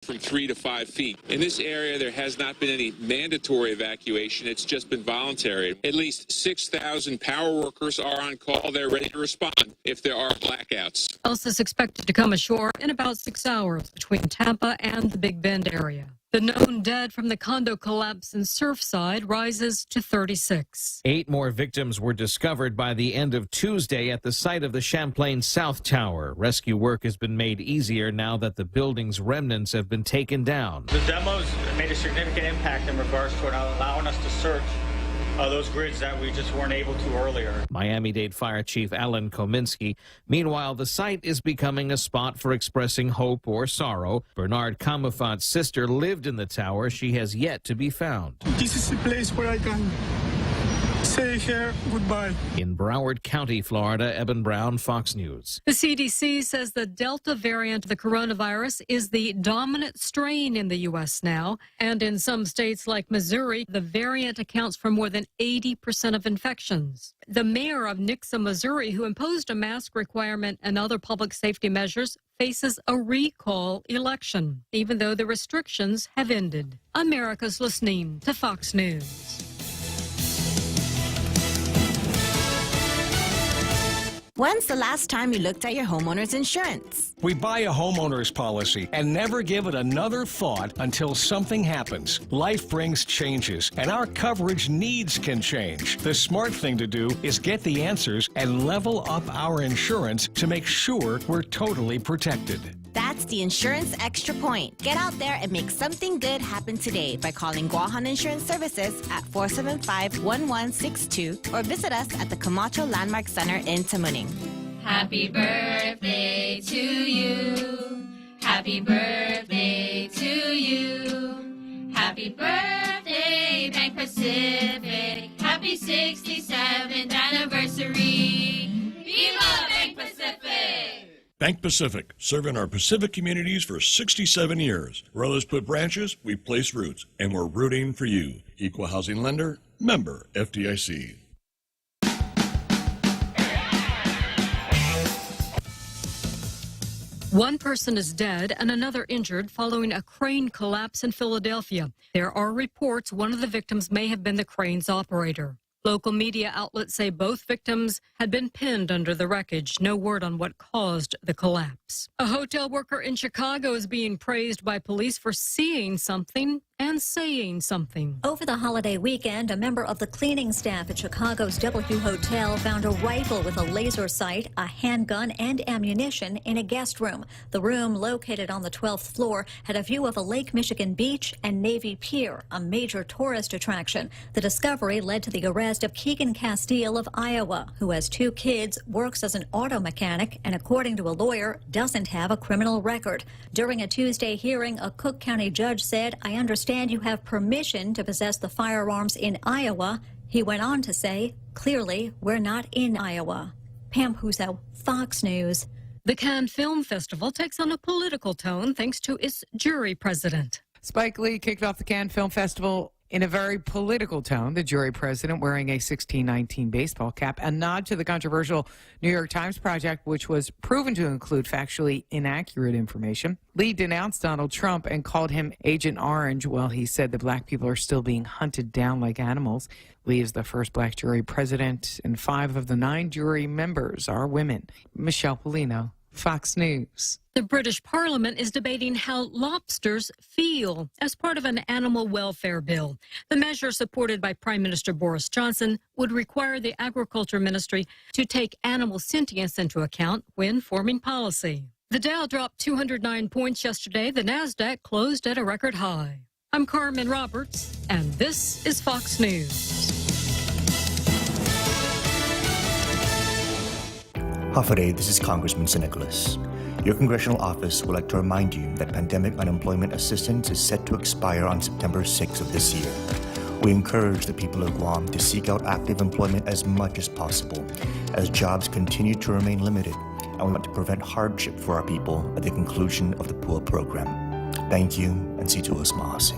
from 3 to 5 feet. In this area, there has not been any mandatory evacuation. It's just been voluntary. At least 6,000 power workers are on call. They're ready to respond if there are blackouts. Else is expected to come ashore in about 6 hours between Tampa and the Big Bend area. The known dead from the condo collapse in Surfside rises to 36. 8 more victims were discovered by the end of Tuesday at the site of the Champlain South Tower. Rescue work has been made easier now that the building's remnants have been taken down. The demos made a significant impact in regards to allowing us to search those grids that we just weren't able to earlier. Miami-Dade Fire Chief Alan Kominski. Meanwhile, the site is becoming a spot for expressing hope or sorrow. Bernard Camufat's sister lived in the tower. She has yet to be found. This is a place where I can say here goodbye. In Broward County, Florida, Eben Brown, Fox News. The CDC says the Delta variant of the coronavirus is the dominant strain in the U.S. now. And in some states like Missouri, the variant accounts for more than 80% of infections. The mayor of Nixa, Missouri, who imposed a mask requirement and other public safety measures, faces a recall election, even though the restrictions have ended. America's listening to Fox News. When's the last time you looked at your homeowner's insurance? We buy a homeowner's policy and never give it another thought until something happens. Life brings changes, and our coverage needs can change. The smart thing to do is get the answers and level up our insurance to make sure we're totally protected. That's the Insurance Extra Point. Get out there and make something good happen today by calling Guahan Insurance Services at 475-1162 or visit us at the Camacho Landmark Center in Tamuning. Happy birthday to you. Happy birthday to you. Happy birthday, Bank Pacific. Happy 67th anniversary. Viva Bank Pacific! Bank Pacific, serving our Pacific communities for 67 years. Where others put branches, we place roots, and we're rooting for you. Equal housing lender, member FDIC. One person is dead and another injured following a crane collapse in Philadelphia. There are reports one of the victims may have been the crane's operator. Local media outlets say both victims had been pinned under the wreckage. No word on what caused the collapse. A hotel worker in Chicago is being praised by police for seeing something and saying something. Over the holiday weekend, a member of the cleaning staff at Chicago's W Hotel found a rifle with a laser sight, a handgun, and ammunition in a guest room. The room, located on the 12th floor, had a view of a Lake Michigan beach and Navy Pier, a major tourist attraction. The discovery led to the arrest of Keegan Castile of Iowa, who has 2 kids, works as an auto mechanic, and according to a lawyer, doesn't have a criminal record. During a Tuesday hearing, a Cook County judge said, "I understand you have permission to possess the firearms in Iowa." He went on to say, "Clearly, we're not in Iowa." Pam Huso, Fox News. The Cannes Film Festival takes on a political tone thanks to its jury president. Spike Lee kicked off the Cannes Film Festival in a very political tone, the jury president wearing a 1619 baseball cap, a nod to the controversial New York Times project, which was proven to include factually inaccurate information. Lee denounced Donald Trump and called him Agent Orange, while he said that black people are still being hunted down like animals. Lee is the first black jury president, and 5 of the 9 jury members are women. Michelle Polino, Fox News. The British Parliament is debating how lobsters feel as part of an animal welfare bill. The measure, supported by Prime Minister Boris Johnson, would require the Agriculture Ministry to take animal sentience into account when forming policy. The Dow dropped 209 points yesterday. The Nasdaq closed at a record high. I'm Carmen Roberts, and this is Fox News. Hafade, this is Congressman Sir Nicholas. Your congressional office would like to remind you that pandemic unemployment assistance is set to expire on September 6th of this year. We encourage the people of Guam to seek out active employment as much as possible, as jobs continue to remain limited, and we want to prevent hardship for our people at the conclusion of the PUA program. Thank you, and see to us, Mahase.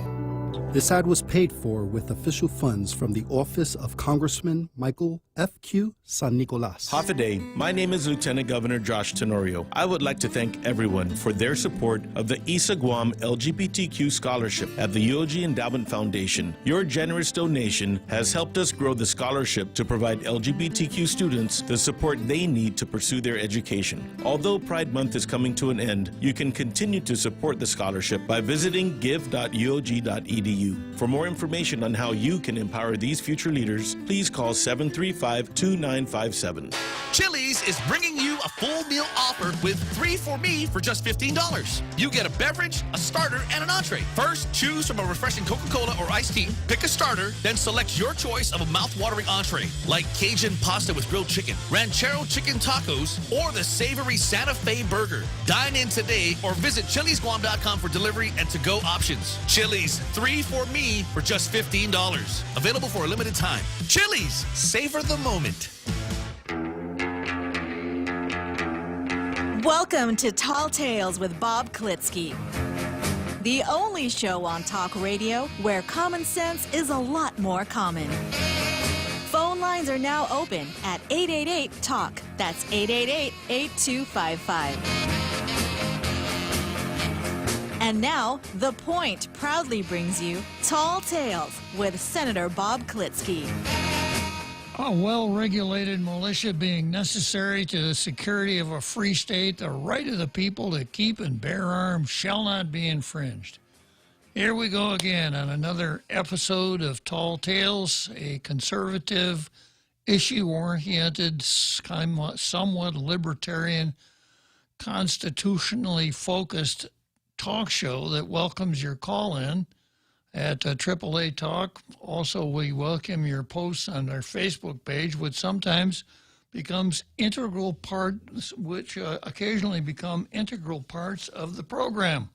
This ad was paid for with official funds from the office of Congressman Michael F.Q. San Nicolas. Hafaday, my name is Lieutenant Governor Josh Tenorio. I would like to thank everyone for their support of the Isa Guam LGBTQ Scholarship at the UOG Endowment Foundation. Your generous donation has helped us grow the scholarship to provide LGBTQ students the support they need to pursue their education. Although Pride Month is coming to an end, you can continue to support the scholarship by visiting give.uog.edu. For more information on how you can empower these future leaders, please call 735-2957. Chili's is bringing you a full meal offer with 3 for Me for just $15. You get a beverage, a starter, and an entree. First, choose from a refreshing Coca-Cola or iced tea, pick a starter, then select your choice of a mouth-watering entree, like Cajun pasta with grilled chicken, ranchero chicken tacos, or the savory Santa Fe burger. Dine in today or visit chilisguam.com for delivery and to-go options. Chili's, 3 for Me for just $15. Available for a limited time. Chili's, savor the moment. Welcome to Tall Tales with Bob Klitzkie, the only show on talk radio where common sense is a lot more common. Phone lines are now open at 888-TALK. That's 888-8255. And now, The Point proudly brings you Tall Tales with Senator Bob Klitzkie. A well-regulated militia being necessary to the security of a free state, the right of the people to keep and bear arms shall not be infringed. Here we go again on another episode of Tall Tales, a conservative, issue-oriented, somewhat libertarian, constitutionally focused talk show that welcomes your call-in at AAA Talk. Also, we welcome your posts on our Facebook page, which sometimes becomes integral parts, which occasionally become integral parts of the program.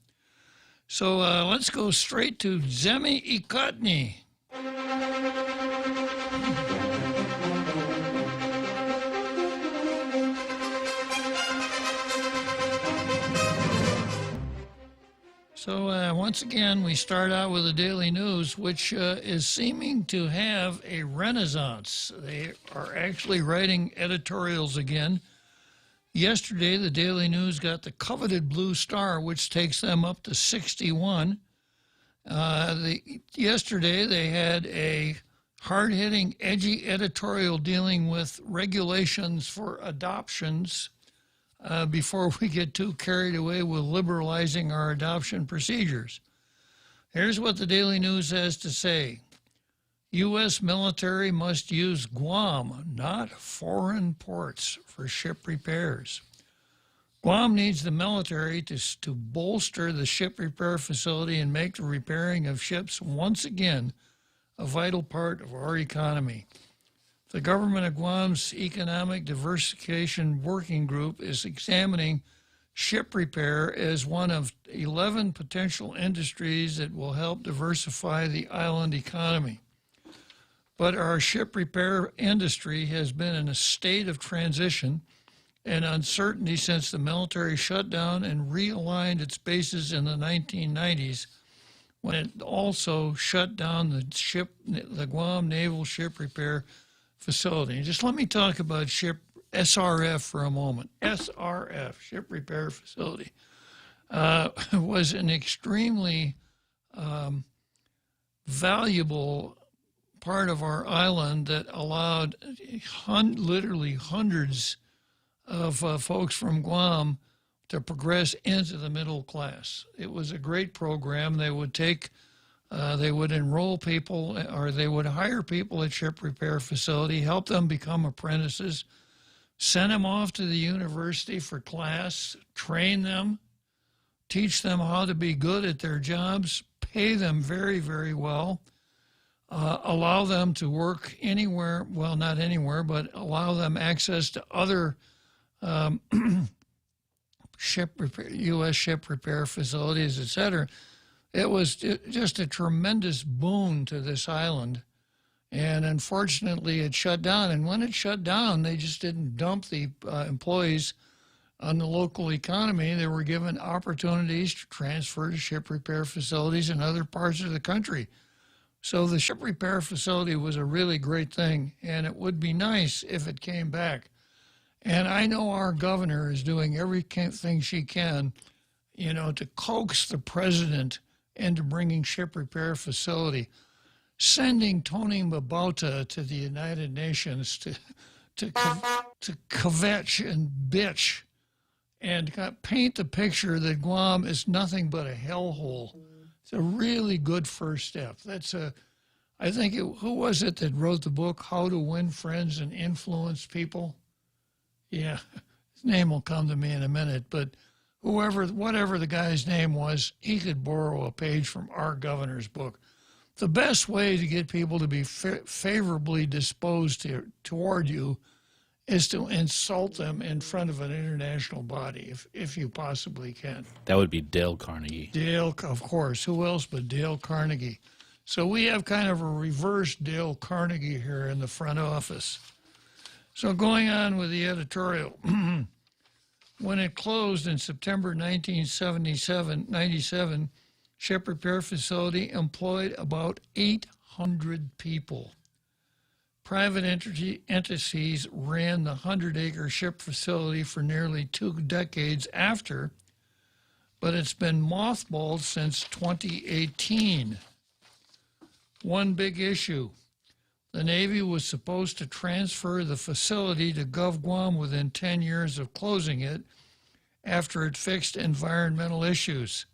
So let's go straight to Zemi Ikotny. So once again, we start out with the Daily News, which is seeming to have a renaissance. They are actually writing editorials again. Yesterday, the Daily News got the coveted Blue Star, which takes them up to 61. Yesterday, they had a hard-hitting, edgy editorial dealing with regulations for adoptions. Before we get too carried away with liberalizing our adoption procedures. Here's what the Daily News has to say. U.S. military must use Guam, not foreign ports, for ship repairs. Guam needs the military to bolster the ship repair facility and make the repairing of ships once again a vital part of our economy. The government of Guam's Economic Diversification Working Group is examining ship repair as one of 11 potential industries that will help diversify the island economy. But our ship repair industry has been in a state of transition and uncertainty since the military shut down and realigned its bases in the 1990s, when it also shut down the Guam Naval Ship Repair Facility. Just let me talk about SRF for a moment. SRF, Ship Repair Facility, was an extremely valuable part of our island that allowed literally hundreds of folks from Guam to progress into the middle class. It was a great program. They would enroll people, or they would hire people at ship repair facility, help them become apprentices, send them off to the university for class, train them, teach them how to be good at their jobs, pay them very, very well, allow them to work anywhere, well, not anywhere, but allow them access to other U.S. ship repair facilities, etc. It was just a tremendous boon to this island. And unfortunately, it shut down. And when it shut down, they just didn't dump the employees on the local economy. They were given opportunities to transfer to ship repair facilities in other parts of the country. So the ship repair facility was a really great thing, and it would be nice if it came back. And I know our governor is doing everything she can, you know, to coax the president into bringing ship repair facility, sending Tony Mabota to the United Nations to kvetch and bitch and paint the picture that Guam is nothing but a hellhole. It's a really good first step. I think, who was it that wrote the book, How to Win Friends and Influence People? Yeah, his name will come to me in a minute, but whatever the guy's name was, he could borrow a page from our governor's book. The best way to get people to be favorably disposed toward you is to insult them in front of an international body, if you possibly can. That would be Dale Carnegie. Dale, of course. Who else but Dale Carnegie? So we have kind of a reverse Dale Carnegie here in the front office. So going on with the editorial. When it closed in September 1997, ship repair facility employed about 800 people. Private entities ran the 100-acre ship facility for nearly 2 decades after, but it's been mothballed since 2018. One big issue. The Navy was supposed to transfer the facility to Gov Guam within 10 years of closing it after it fixed environmental issues.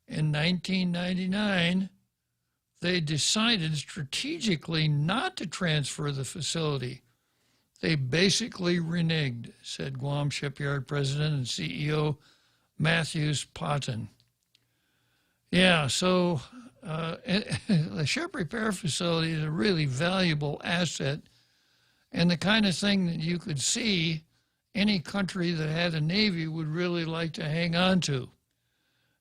In 1999, they decided strategically not to transfer the facility. They basically reneged, said Guam Shipyard President and CEO Matthews Potton. Yeah, so the ship repair facility is a really valuable asset and the kind of thing that you could see any country that had a Navy would really like to hang on to.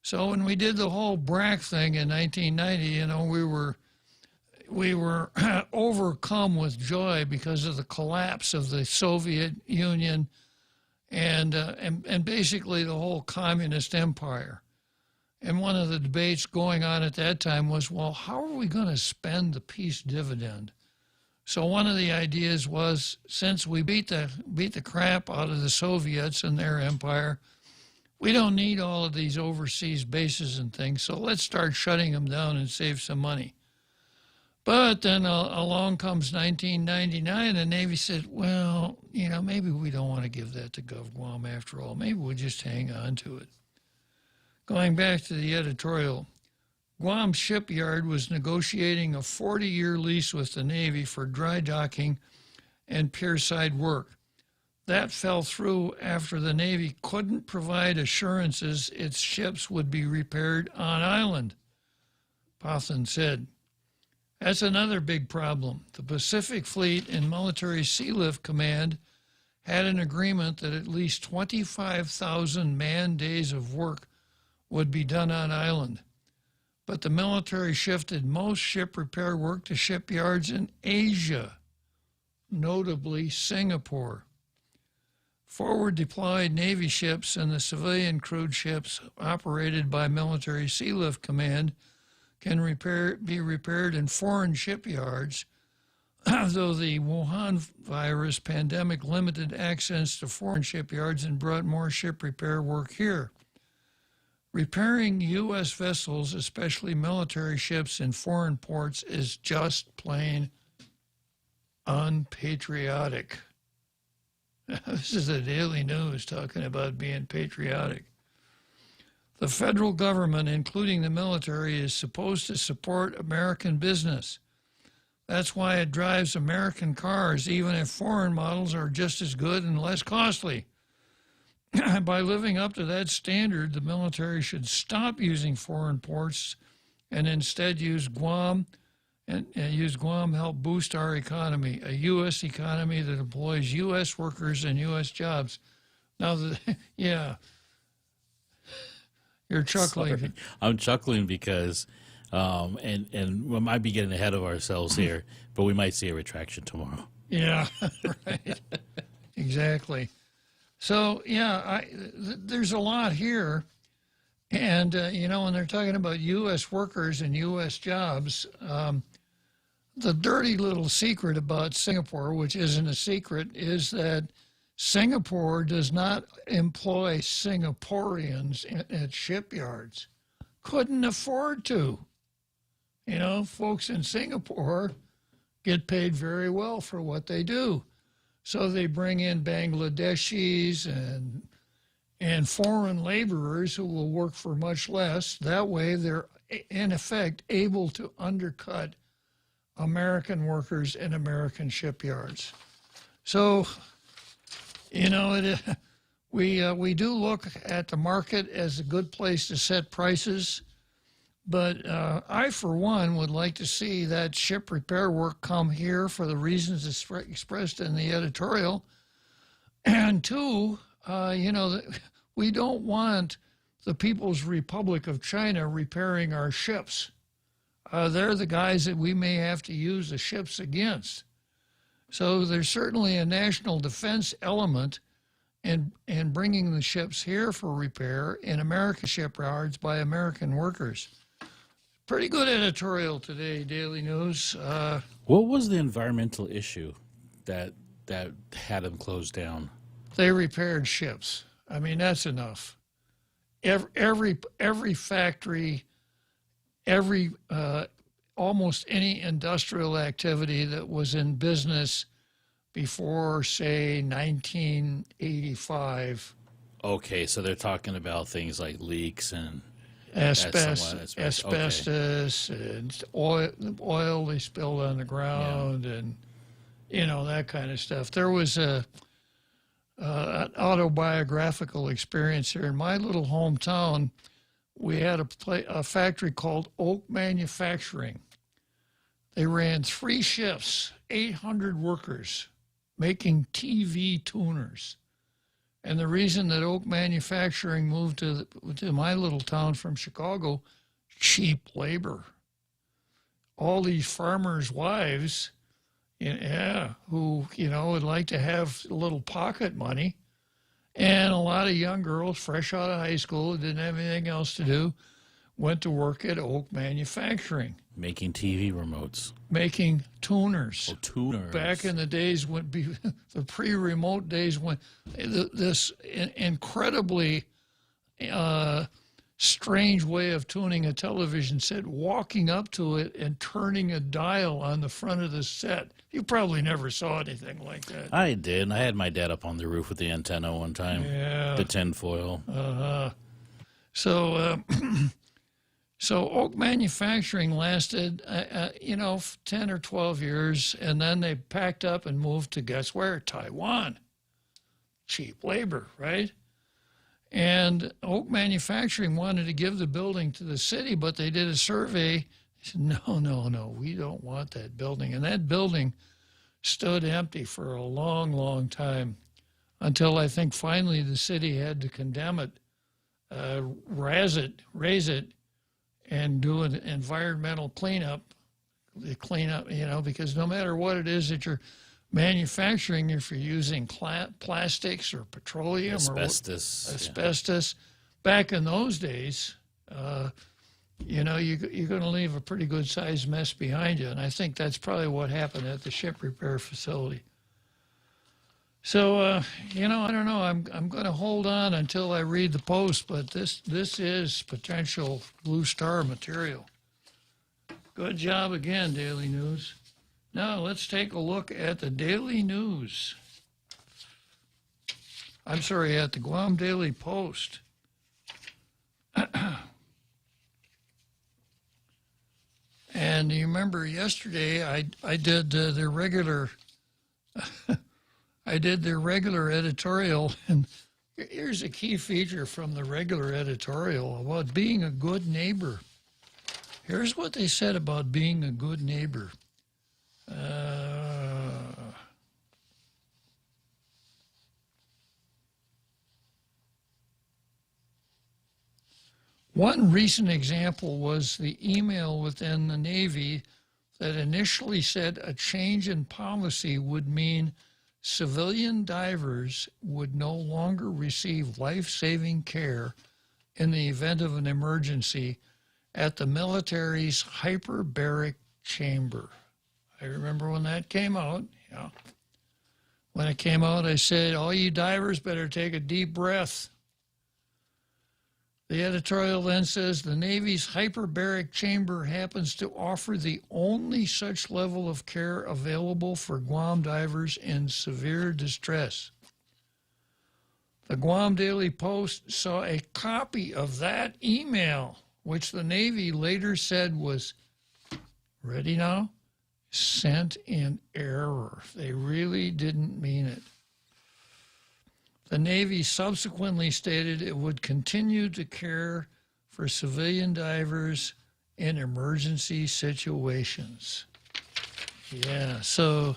So when we did the whole BRAC thing in 1990, you know, we were overcome with joy because of the collapse of the Soviet Union and basically the whole communist empire. And one of the debates going on at that time was, well, how are we going to spend the peace dividend? So one of the ideas was, since we beat the crap out of the Soviets and their empire, we don't need all of these overseas bases and things, so let's start shutting them down and save some money. But then along comes 1999, and the Navy said, well, you know, maybe we don't want to give that to Gov Guam after all. Maybe we'll just hang on to it. Going back to the editorial, Guam Shipyard was negotiating a 40-year lease with the Navy for dry docking and pierside work. That fell through after the Navy couldn't provide assurances its ships would be repaired on island, Potton said. That's another big problem. The Pacific Fleet and Military Sealift Command had an agreement that at least 25,000 man-days of work would be done on island. But the military shifted most ship repair work to shipyards in Asia, notably Singapore. Forward deployed Navy ships and the civilian crewed ships operated by Military Sealift Command can be repaired in foreign shipyards, though the Wuhan virus pandemic limited access to foreign shipyards and brought more ship repair work here. Repairing U.S. vessels, especially military ships in foreign ports, is just plain unpatriotic. This is the Daily News talking about being patriotic. The federal government, including the military, is supposed to support American business. That's why it drives American cars, even if foreign models are just as good and less costly. By living up to that standard, the military should stop using foreign ports and instead use Guam and use Guam to help boost our economy, a U.S. economy that employs U.S. workers and U.S. jobs. Now, yeah, you're chuckling. Sorry. I'm chuckling because, and we might be getting ahead of ourselves here, but we might see a retraction tomorrow. Yeah, right. Exactly. So, yeah, there's a lot here. And, you know, when they're talking about U.S. workers and U.S. jobs, the dirty little secret about Singapore, which isn't a secret, is that Singapore does not employ Singaporeans at shipyards. Couldn't afford to. You know, folks in Singapore get paid very well for what they do. So they bring in Bangladeshis and foreign laborers who will work for much less. That way they're, in effect, able to undercut American workers in American shipyards. So, you know, we do look at the market as a good place to set prices, but I, for one, would like to see that ship repair work come here for the reasons expressed in the editorial. And two, you know, we don't want the People's Republic of China repairing our ships. They're the guys that we may have to use the ships against. So there's certainly a national defense element in bringing the ships here for repair in American shipyards by American workers. Pretty good editorial today, Daily News. What was the environmental issue that had them closed down? They repaired ships. I mean, that's enough. Every factory, almost any industrial activity that was in business before, say, 1985. Okay, so they're talking about things like leaks and asbestos and oil they spilled on the ground, and you know, that kind of stuff. There was an autobiographical experience here in my little hometown. We had a factory called Oak Manufacturing. They ran 3 shifts, 800 workers, making TV tuners. And the reason that Oak Manufacturing moved to my little town from Chicago, cheap labor. All these farmers' wives, who, you know, would like to have a little pocket money, and a lot of young girls fresh out of high school who didn't have anything else to do went to work at Oak Manufacturing. Making TV remotes. Making tuners. Oh, tuners. Back in the days when, the pre-remote days when this incredibly strange way of tuning a television set, walking up to it and turning a dial on the front of the set. You probably never saw anything like that. I did. I had my dad up on the roof with the antenna one time. Yeah. The tinfoil. So Oak Manufacturing lasted, 10 or 12 years, and then they packed up and moved to, guess where? Taiwan. Cheap labor, right? And Oak Manufacturing wanted to give the building to the city, but they did a survey. They said, no, we don't want that building. And that building stood empty for a long, long time until I think finally the city had to condemn it, raise it, and do an environmental cleanup. They clean up, because no matter what it is that you're manufacturing, if you're using plastics or petroleum asbestos, back in those days, you're going to leave a pretty good sized mess behind you. And I think that's probably what happened at the ship repair facility. So, I don't know. I'm going to hold on until I read the Post, but this is potential Blue Star material. Good job again, Daily News. Now, let's take a look at the Daily News. I'm sorry, at the Guam Daily Post. And you remember yesterday I did their regular... I did their regular editorial, and here's a key feature from the regular editorial about being a good neighbor. Here's what they said about being a good neighbor. One recent example was the email within the Navy that initially said a change in policy would mean civilian divers would no longer receive life-saving care in the event of an emergency at the military's hyperbaric chamber. I remember when that came out. Yeah. When it came out, I said, all you divers better take a deep breath. The editorial then says the Navy's hyperbaric chamber happens to offer the only such level of care available for Guam divers in severe distress. The Guam Daily Post saw a copy of that email, which the Navy later said was, ready now, sent in error. They really didn't mean it. The Navy subsequently stated it would continue to care for civilian divers in emergency situations. Yeah, so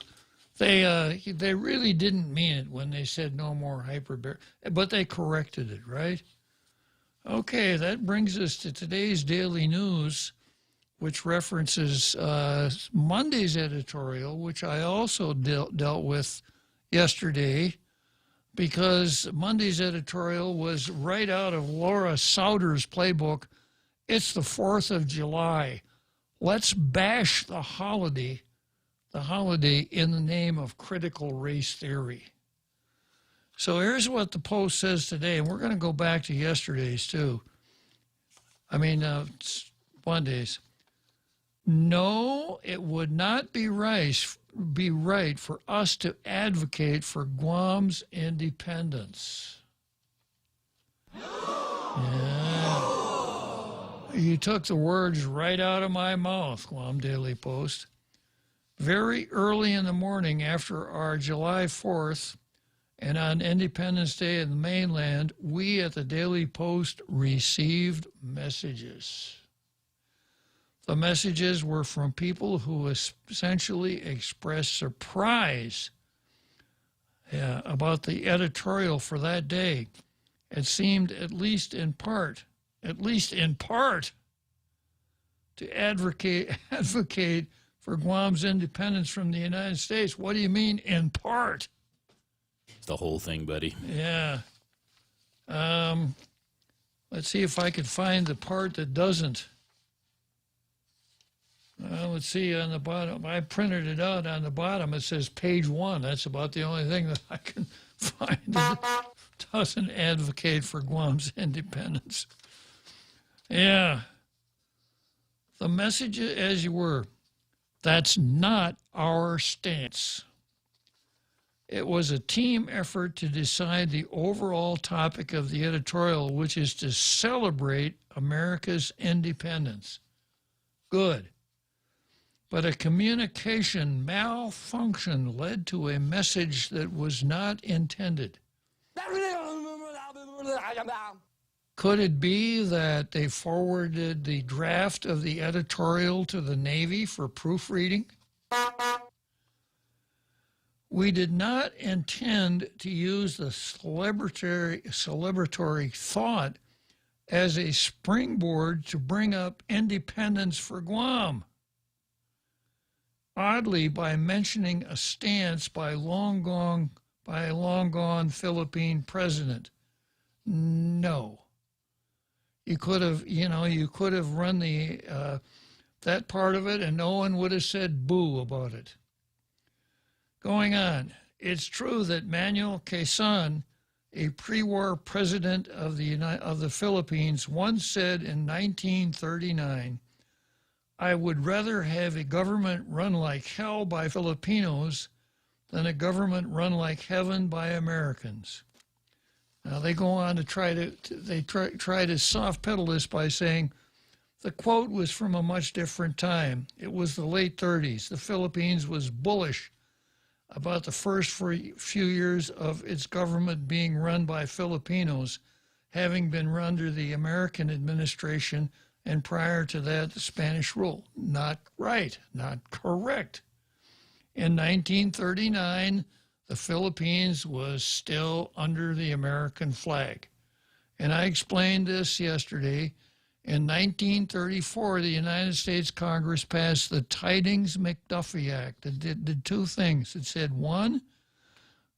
they really didn't mean it when they said no more hyperbaric, but they corrected it, right? Okay, that brings us to today's daily news, which references Monday's editorial, which I also dealt with yesterday, because Monday's editorial was right out of Laura Sauter's playbook. It's the 4th of July. Let's bash the holiday in the name of critical race theory. So here's what the Post says today, and we're going to go back to yesterday's too. Monday's. No, it would not be right for us to advocate for Guam's independence. Yeah. You took the words right out of my mouth, Guam Daily Post. Very early in the morning after our July 4th and on Independence Day in the mainland, we at the Daily Post received messages. The messages were from people who essentially expressed surprise about the editorial for that day. It seemed, at least in part, to advocate for Guam's independence from the United States. What do you mean, in part? The whole thing, buddy. Yeah. Let's see if I could find the part that doesn't. Let's see on the bottom. I printed it out on the bottom. It says page 1. That's about the only thing that I can find that doesn't advocate for Guam's independence. Yeah. The message, as you were, that's not our stance. It was a team effort to decide the overall topic of the editorial, which is to celebrate America's independence. Good. But a communication malfunction led to a message that was not intended. Could it be that they forwarded the draft of the editorial to the Navy for proofreading? We did not intend to use the celebratory thought as a springboard to bring up independence for Guam. Oddly, by mentioning a stance by a long gone Philippine president. No. You could have run that part of it and no one would have said boo about it. Going on, it's true that Manuel Quezon, a pre-war president of the Philippines, once said in 1939, "I would rather have a government run like hell by Filipinos than a government run like heaven by Americans." Now they go on to try to soft pedal this by saying the quote was from a much different time. It was the late 30s. The Philippines was bullish about the first few years of its government being run by Filipinos, having been run under the American administration, and prior to that, the Spanish rule. Not right, not correct. In 1939, the Philippines was still under the American flag. And I explained this yesterday. In 1934, the United States Congress passed the Tidings-McDuffie Act that did two things. It said, one,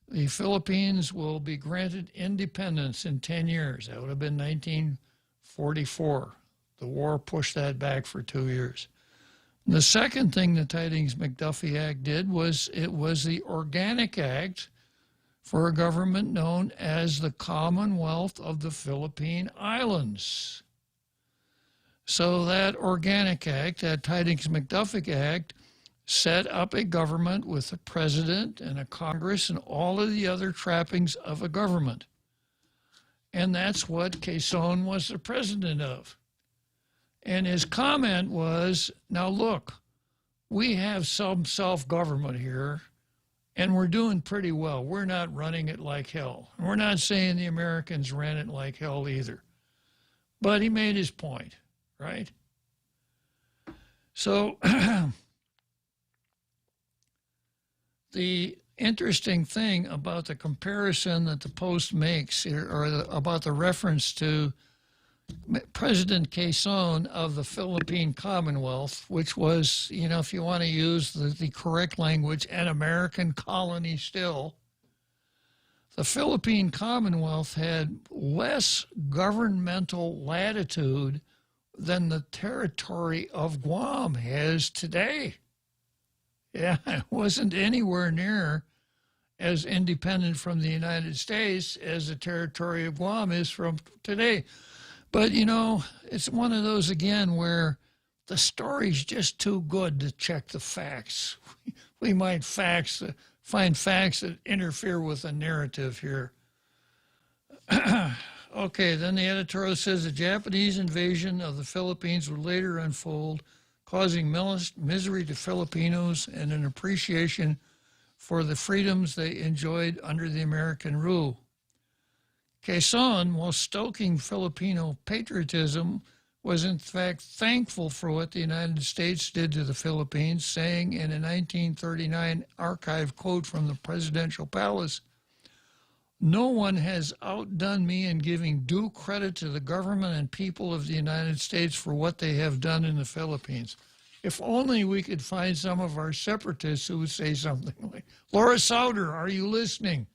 the Philippines will be granted independence in 10 years. That would have been 1944. The war pushed that back for 2 years. The second thing the Tydings-McDuffie Act did was it was the Organic Act for a government known as the Commonwealth of the Philippine Islands. So that Organic Act, that Tydings-McDuffie Act, set up a government with a president and a Congress and all of the other trappings of a government. And that's what Quezon was the president of. And his comment was, now look, we have some self-government here, and we're doing pretty well. We're not running it like hell. We're not saying the Americans ran it like hell either. But he made his point, right? So the interesting thing about the comparison that the Post makes, or about the reference to President Quezon of the Philippine Commonwealth, which was, you know, if you want to use the correct language, an American colony still, the Philippine Commonwealth had less governmental latitude than the territory of Guam has today. Yeah, it wasn't anywhere near as independent from the United States as the territory of Guam is from today. But, you know, it's one of those, again, where the story's just too good to check the facts. We might find facts that interfere with the narrative here. Okay, then the editorial says the Japanese invasion of the Philippines would later unfold, causing misery to Filipinos and an appreciation for the freedoms they enjoyed under the American rule. Quezon, while stoking Filipino patriotism, was in fact thankful for what the United States did to the Philippines, saying in a 1939 archive quote from the presidential palace, "No one has outdone me in giving due credit to the government and people of the United States for what they have done in the Philippines." If only we could find some of our separatists who would say something like, Laura Souter, are you listening?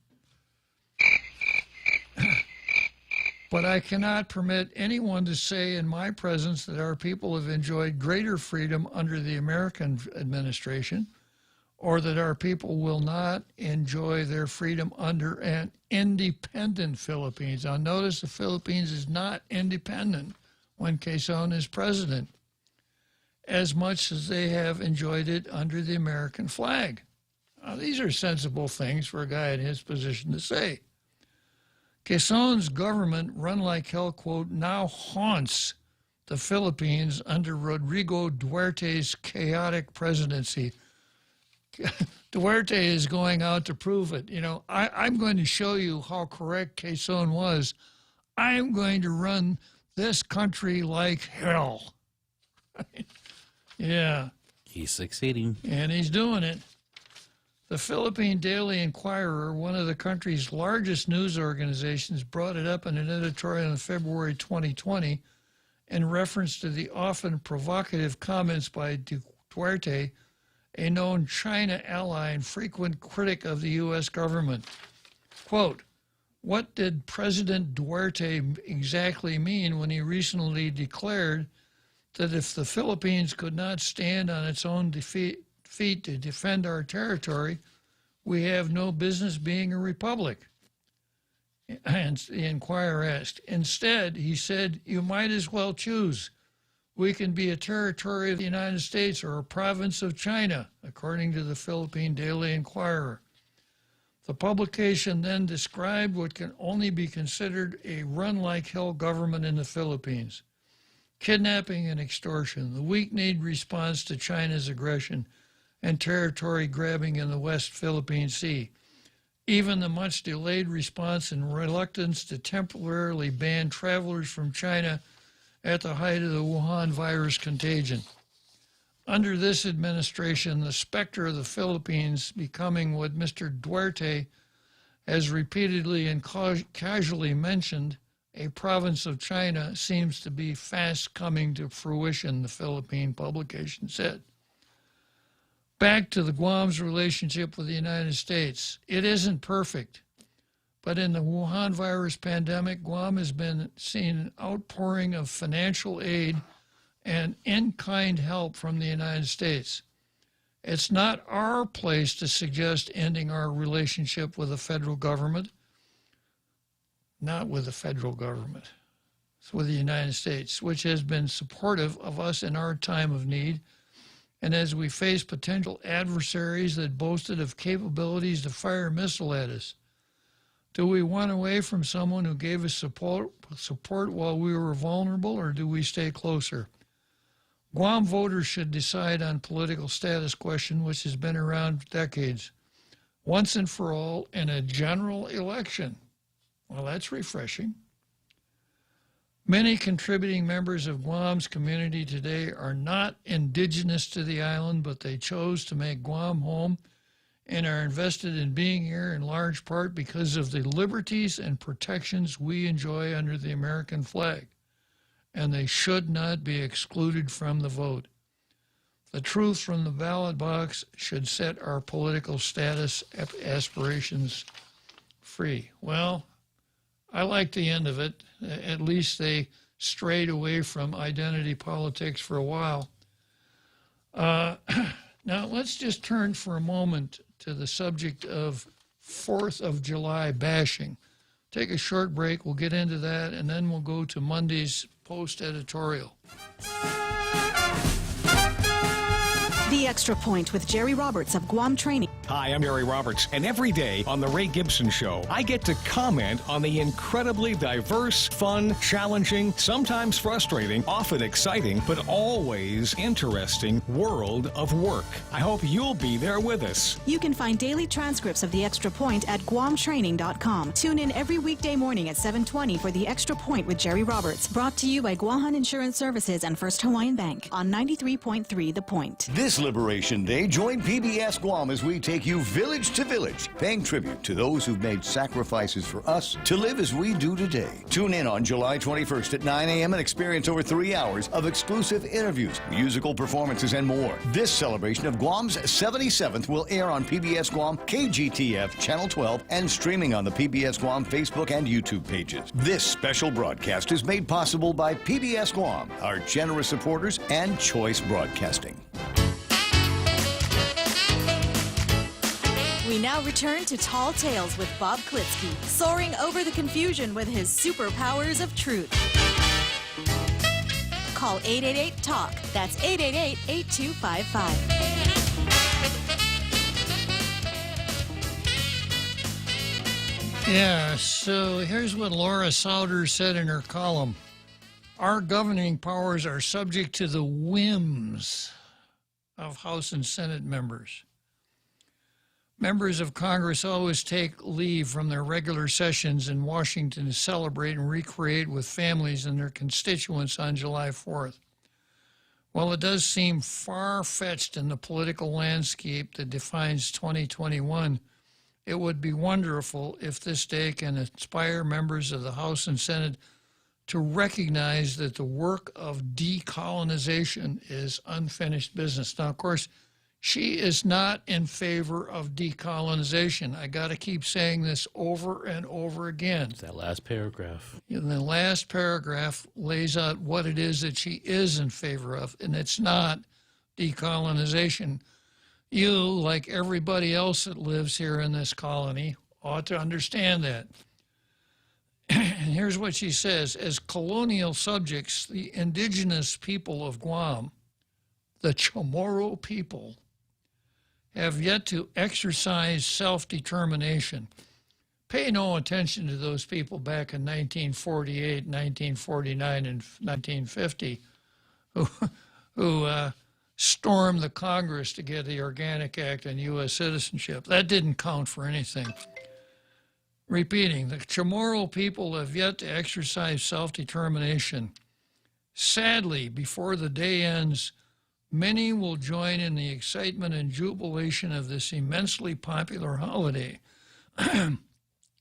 But I cannot permit anyone to say in my presence that our people have enjoyed greater freedom under the American administration, or that our people will not enjoy their freedom under an independent Philippines. Now notice the Philippines is not independent when Quezon is president, as much as they have enjoyed it under the American flag. Now, these are sensible things for a guy in his position to say. Quezon's government, run like hell, quote, now haunts the Philippines under Rodrigo Duterte's chaotic presidency. Duterte is going out to prove it. You know, I'm going to show you how correct Quezon was. I'm going to run this country like hell. Yeah. He's succeeding. And he's doing it. The Philippine Daily Inquirer, one of the country's largest news organizations, brought it up in an editorial in February 2020 in reference to the often provocative comments by Duterte, a known China ally and frequent critic of the U.S. government. Quote, what did President Duterte exactly mean when he recently declared that if the Philippines could not stand on its own feet to defend our territory, we have no business being a republic? And the Inquirer asked. Instead, he said, you might as well choose. We can be a territory of the United States or a province of China, according to the Philippine Daily Inquirer. The publication then described what can only be considered a run-like-hell government in the Philippines. Kidnapping and extortion, the weak-kneed response to China's aggression, and territory grabbing in the West Philippine Sea. Even the much-delayed response and reluctance to temporarily ban travelers from China at the height of the Wuhan virus contagion. Under this administration, the specter of the Philippines becoming what Mr. Duterte has repeatedly and casually mentioned, a province of China, seems to be fast coming to fruition, the Philippine publication said. Back to the Guam's relationship with the United States. It isn't perfect, but in the Wuhan virus pandemic, Guam has been seeing an outpouring of financial aid and in-kind help from the United States. It's not our place to suggest ending our relationship with the federal government. Not with the federal government. It's with the United States, which has been supportive of us in our time of need. And as we face potential adversaries that boasted of capabilities to fire a missile at us, do we run away from someone who gave us support while we were vulnerable, or do we stay closer? Guam voters should decide on political status question, which has been around for decades, once and for all in a general election. Well, that's refreshing. Many contributing members of Guam's community today are not indigenous to the island, but they chose to make Guam home and are invested in being here in large part because of the liberties and protections we enjoy under the American flag, and they should not be excluded from the vote. The truth from the ballot box should set our political status aspirations free. Well, I like the end of it. At least they strayed away from identity politics for a while. Now, let's just turn for a moment to the subject of 4th of July bashing. Take a short break. We'll get into that, and then we'll go to Monday's Post editorial. The Extra Point with Jerry Roberts of Guam Training. Hi, I'm Jerry Roberts, and every day on The Ray Gibson Show, I get to comment on the incredibly diverse, fun, challenging, sometimes frustrating, often exciting, but always interesting world of work. I hope you'll be there with us. You can find daily transcripts of The Extra Point at guamtraining.com. Tune in every weekday morning at 7:20 for The Extra Point with Jerry Roberts, brought to you by Guahan Insurance Services and First Hawaiian Bank on 93.3 The Point. This Liberation Day, join PBS Guam as we take you village to village, paying tribute to those who've made sacrifices for us to live as we do today. Tune in on July 21st at 9 a.m. and experience over 3 hours of exclusive interviews, musical performances, and more. This celebration of Guam's 77th will air on PBS Guam, KGTF, Channel 12, and streaming on the PBS Guam Facebook and YouTube pages. This special broadcast is made possible by PBS Guam, our generous supporters, and Choice Broadcasting. We now return to Tall Tales with Bob Klitzkie, soaring over the confusion with his superpowers of truth. Call 888-TALK. That's 888-8255. Yeah, so here's what Laura Sauter said in her column. Our governing powers are subject to the whims of House and Senate members. Members of Congress always take leave from their regular sessions in Washington to celebrate and recreate with families and their constituents on July 4th. While it does seem far-fetched in the political landscape that defines 2021, it would be wonderful if this day can inspire members of the House and Senate to recognize that the work of decolonization is unfinished business. Now, of course, she is not in favor of decolonization. I got to keep saying this over and over again. It's that last paragraph. And the last paragraph lays out what it is that she is in favor of, and it's not decolonization. You, like everybody else that lives here in this colony, ought to understand that. And here's what she says. As colonial subjects, the indigenous people of Guam, the Chamorro people, have yet to exercise self-determination. Pay no attention to those people back in 1948, 1949, and 1950 who stormed the Congress to get the Organic Act and U.S. citizenship. That didn't count for anything. Repeating, the Chamorro people have yet to exercise self-determination. Sadly, before the day ends, many will join in the excitement and jubilation of this immensely popular holiday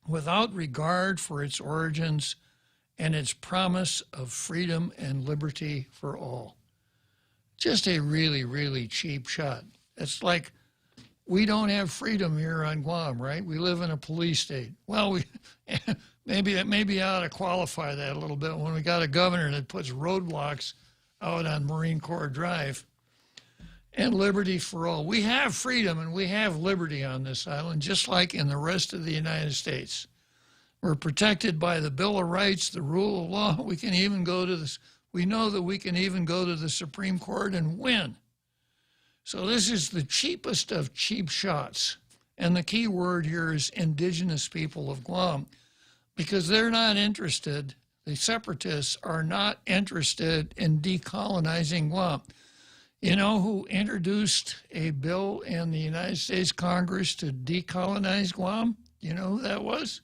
without regard for its origins and its promise of freedom and liberty for all. Just a really, really cheap shot. It's like we don't have freedom here on Guam, right? We live in a police state. Well, maybe I ought to qualify that a little bit when we got a governor that puts roadblocks out on Marine Corps Drive. And liberty for all. We have freedom and we have liberty on this island, just like in the rest of the United States. We're protected by the Bill of Rights, the rule of law. We can even go to this. We know that we can even go to the Supreme Court and win. So this is the cheapest of cheap shots. And the key word here is indigenous people of Guam, because they're not interested, the separatists are not interested in decolonizing Guam. You know who introduced a bill in the United States Congress to decolonize Guam? You know who that was?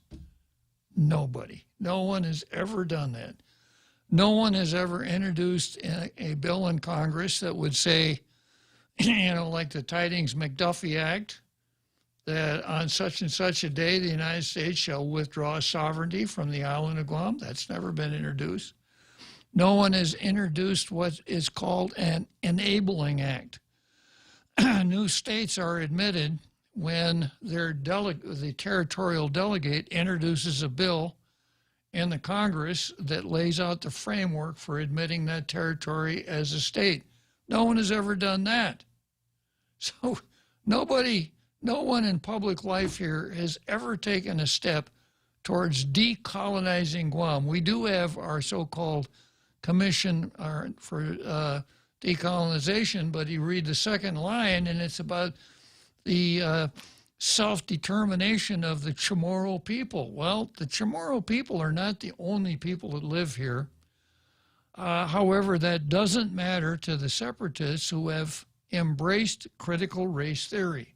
Nobody. No one has ever done that. No one has ever introduced a bill in Congress that would say, you know, like the Tidings-McDuffie Act, that on such and such a day, the United States shall withdraw sovereignty from the island of Guam. That's never been introduced. No one has introduced what is called an enabling act. New states are admitted when the territorial delegate introduces a bill in the Congress that lays out the framework for admitting that territory as a state. No one has ever done that. So no one in public life here has ever taken a step towards decolonizing Guam. We do have our so-called commission for decolonization, but you read the second line and it's about the self-determination of the Chamorro people. Well, the Chamorro people are not the only people that live here. However, that doesn't matter to the separatists who have embraced critical race theory.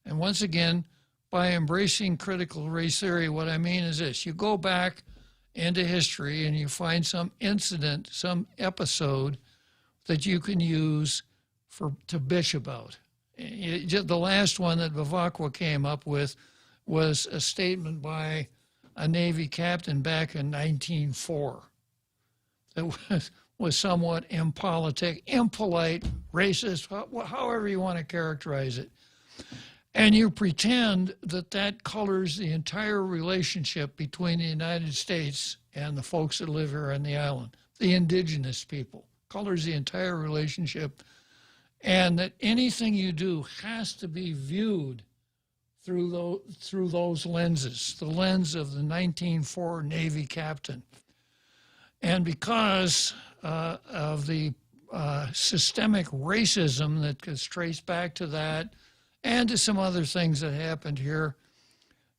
And once again, by embracing critical race theory, what I mean is this. You go back into history and you find some incident, some episode that you can use to bitch about. The last one that Bavacqua came up with was a statement by a Navy captain back in 1904 that was somewhat impolitic, impolite, racist, however you want to characterize it. And you pretend that that colors the entire relationship between the United States and the folks that live here on the island, the indigenous people, colors the entire relationship, and that anything you do has to be viewed through those lenses, the lens of the 1904 Navy captain. And because of the systemic racism that gets traced back to that, and to some other things that happened here,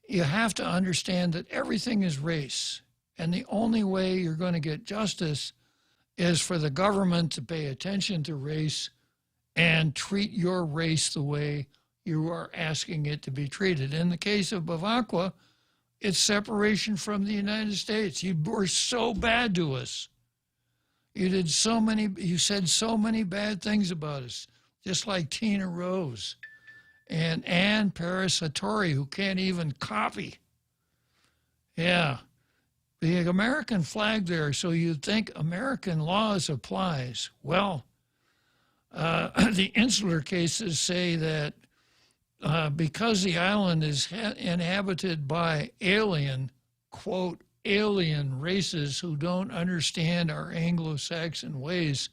you have to understand that everything is race. And the only way you're going to get justice is for the government to pay attention to race and treat your race the way you are asking it to be treated. In the case of Bavacqua, it's separation from the United States. You were so bad to us. You said so many bad things about us, just like Tina Rose and Ann Paris Hattori, who can't even copy. Yeah. The American flag there, so you'd think American laws applies. Well, the insular cases say that because the island is inhabited by alien, quote, alien races who don't understand our Anglo-Saxon ways,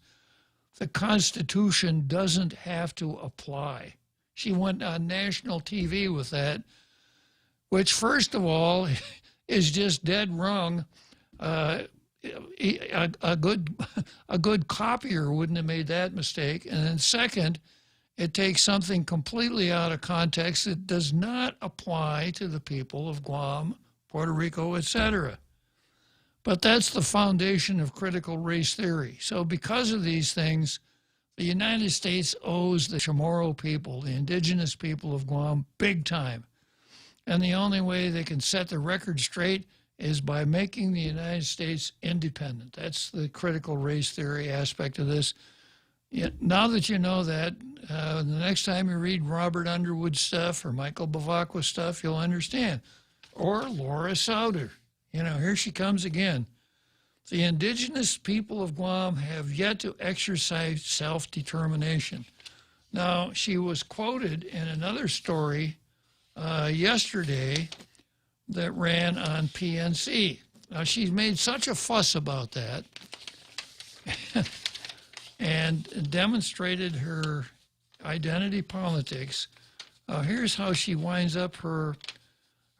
the Constitution doesn't have to apply. She went on national TV with that, which, first of all, is just dead wrong. A good copier wouldn't have made that mistake. And then second, it takes something completely out of context that does not apply to the people of Guam, Puerto Rico, etc. But that's the foundation of critical race theory. So because of these things, the United States owes the Chamorro people, the indigenous people of Guam, big time. And the only way they can set the record straight is by making the United States independent. That's the critical race theory aspect of this. Now that you know that, the next time you read Robert Underwood stuff or Michael Bavacqua stuff, you'll understand. Or Laura Souter. You know, here she comes again. The indigenous people of Guam have yet to exercise self-determination. Now, she was quoted in another story yesterday that ran on PNC. Now, she's made such a fuss about that. and demonstrated her identity politics. Here's how she winds up her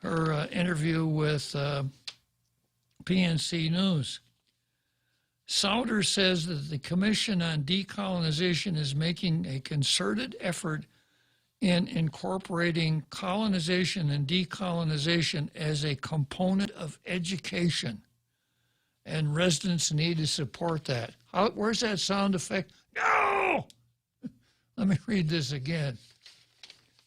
interview with PNC News. Souder says that the Commission on Decolonization is making a concerted effort in incorporating colonization and decolonization as a component of education, and residents need to support that. Where's that sound effect? No! Let me read this again.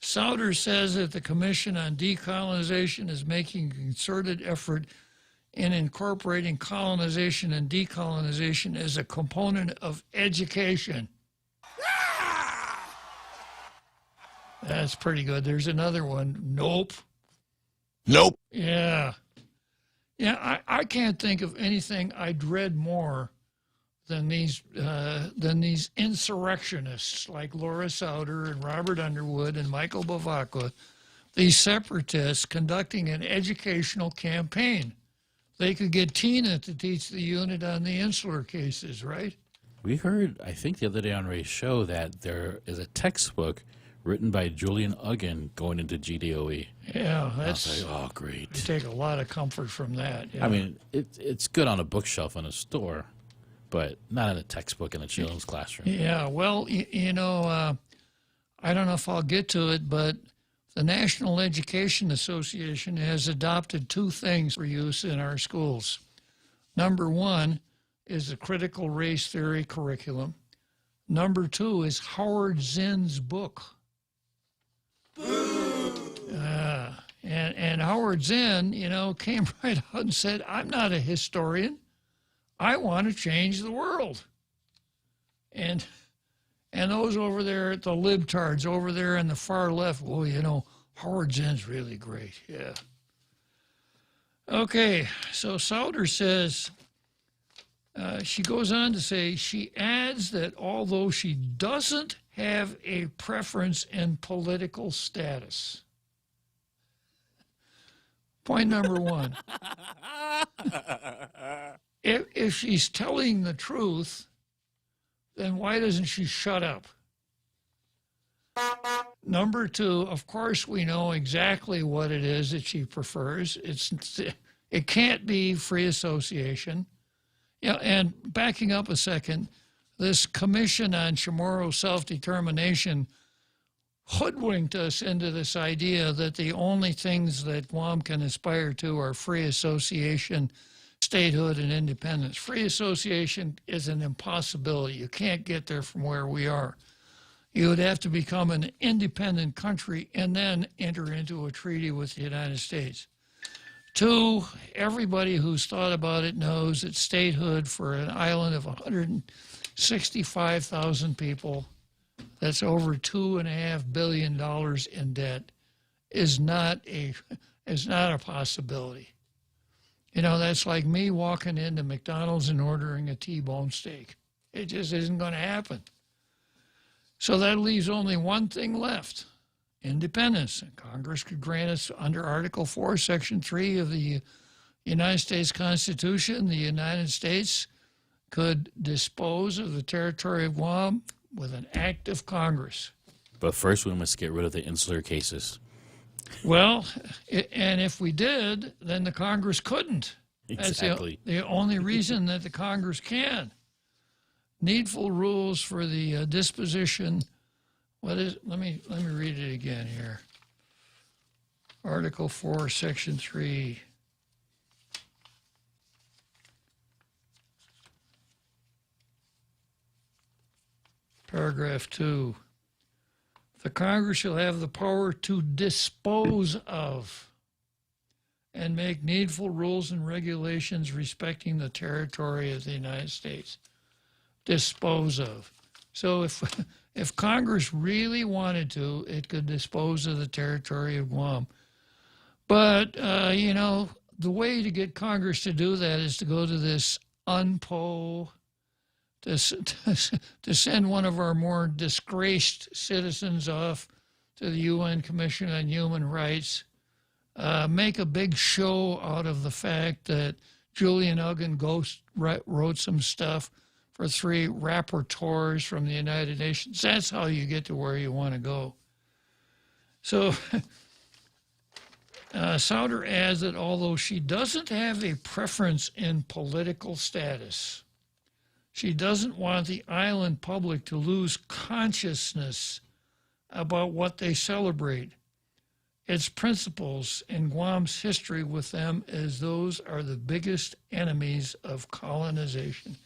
Souder says that the Commission on Decolonization is making a concerted effort in incorporating colonization and decolonization as a component of education. That's pretty good. There's another one. Nope. Nope. Yeah. Yeah, I can't think of anything I dread more than these insurrectionists like Laura Souder and Robert Underwood and Michael Bavacqua, these separatists conducting an educational campaign. They could get Tina to teach the unit on the insular cases, right? We heard, I think the other day on Ray's show, that there is a textbook written by Julian Uggen going into GDOE. Yeah, that's... Like, oh, great. You take a lot of comfort from that. Yeah. I mean, it's good on a bookshelf in a store, but not in a textbook in a children's classroom. Yeah, well, I don't know if I'll get to it, but the National Education Association has adopted two things for use in our schools. Number one is the critical race theory curriculum. Number two is Howard Zinn's book. And Howard Zinn, came right out and said, I'm not a historian. I want to change the world. And those over there at the libtards over there in the far left, well, Howard Zinn's really great. Yeah. Okay, so Souder says, she goes on to say, she adds that although she doesn't have a preference in political status. Point number one. If she's telling the truth, then why doesn't she shut up? Number two, of course, we know exactly what it is that she prefers. It can't be free association. And backing up a second, this Commission on Chamorro Self-Determination hoodwinked us into this idea that the only things that Guam can aspire to are free association, statehood, and independence. Free association is an impossibility. You can't get there from where we are. You would have to become an independent country and then enter into a treaty with the United States. Two, everybody who's thought about it knows that statehood for an island of 165,000 people, that's over $2.5 billion in debt, is not a possibility. That's like me walking into McDonald's and ordering a T-bone steak. It just isn't going to happen. So that leaves only one thing left: independence. And Congress could grant us, under Article 4, Section 3 of the United States Constitution, the United States could dispose of the territory of Guam with an act of Congress. But first, we must get rid of the insular cases. Well, and if we did, then the Congress couldn't. Exactly. That's the only reason that the Congress can. Needful rules for the disposition. Let me read it again here. Article 4, Section 3. Paragraph 2. The Congress shall have the power to dispose of and make needful rules and regulations respecting the territory of the United States. Dispose of. So if Congress really wanted to, it could dispose of the territory of Guam. But, the way to get Congress to do that is to go to this UNPO, to send one of our more disgraced citizens off to the UN Commission on Human Rights, make a big show out of the fact that Julian Uggen wrote some stuff, for 3 rapporteurs from the United Nations. That's how you get to where you want to go. So Souder adds that although she doesn't have a preference in political status, she doesn't want the island public to lose consciousness about what they celebrate. Its principles in Guam's history with them, as those are the biggest enemies of colonization.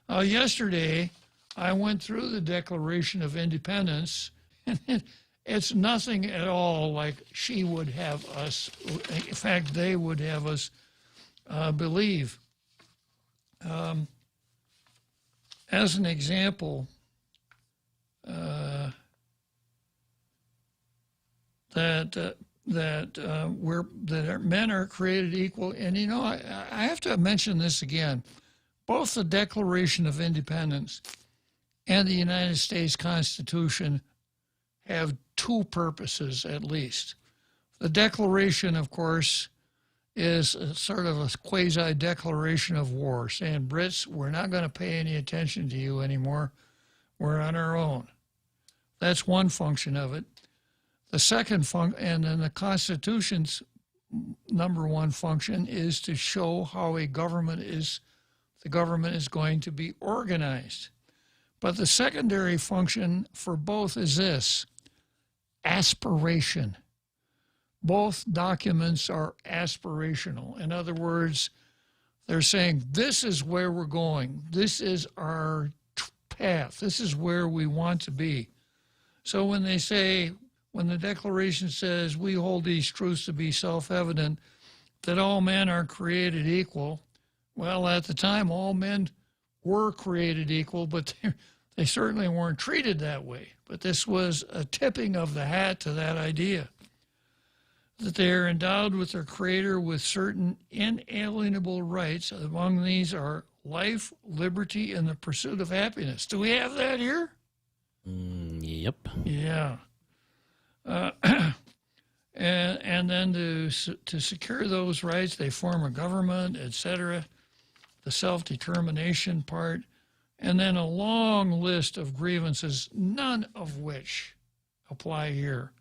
Yesterday, I went through the Declaration of Independence, and it's nothing at all like she would have us, in fact, they would have us believe. As an example, that men are created equal. And, you know, I have to mention this again. Both the Declaration of Independence and the United States Constitution have 2 purposes, at least. The Declaration, of course, is sort of a quasi-declaration of war, saying, Brits, we're not going to pay any attention to you anymore. We're on our own. That's one function of it. The second function, and then the Constitution's number 1 function, is to show how the government is going to be organized. But the secondary function for both is this: aspiration. Both documents are aspirational. In other words, they're saying, this is where we're going. This is our path. This is where we want to be. So when they say, when the Declaration says, we hold these truths to be self-evident, that all men are created equal, well, at the time, all men were created equal, but they certainly weren't treated that way. But this was a tipping of the hat to that idea, that they are endowed with their Creator with certain inalienable rights. Among these are life, liberty, and the pursuit of happiness. Do we have that here? Yep. Yeah. And then to secure those rights, they form a government, etc., the self-determination part, and then a long list of grievances, none of which apply here,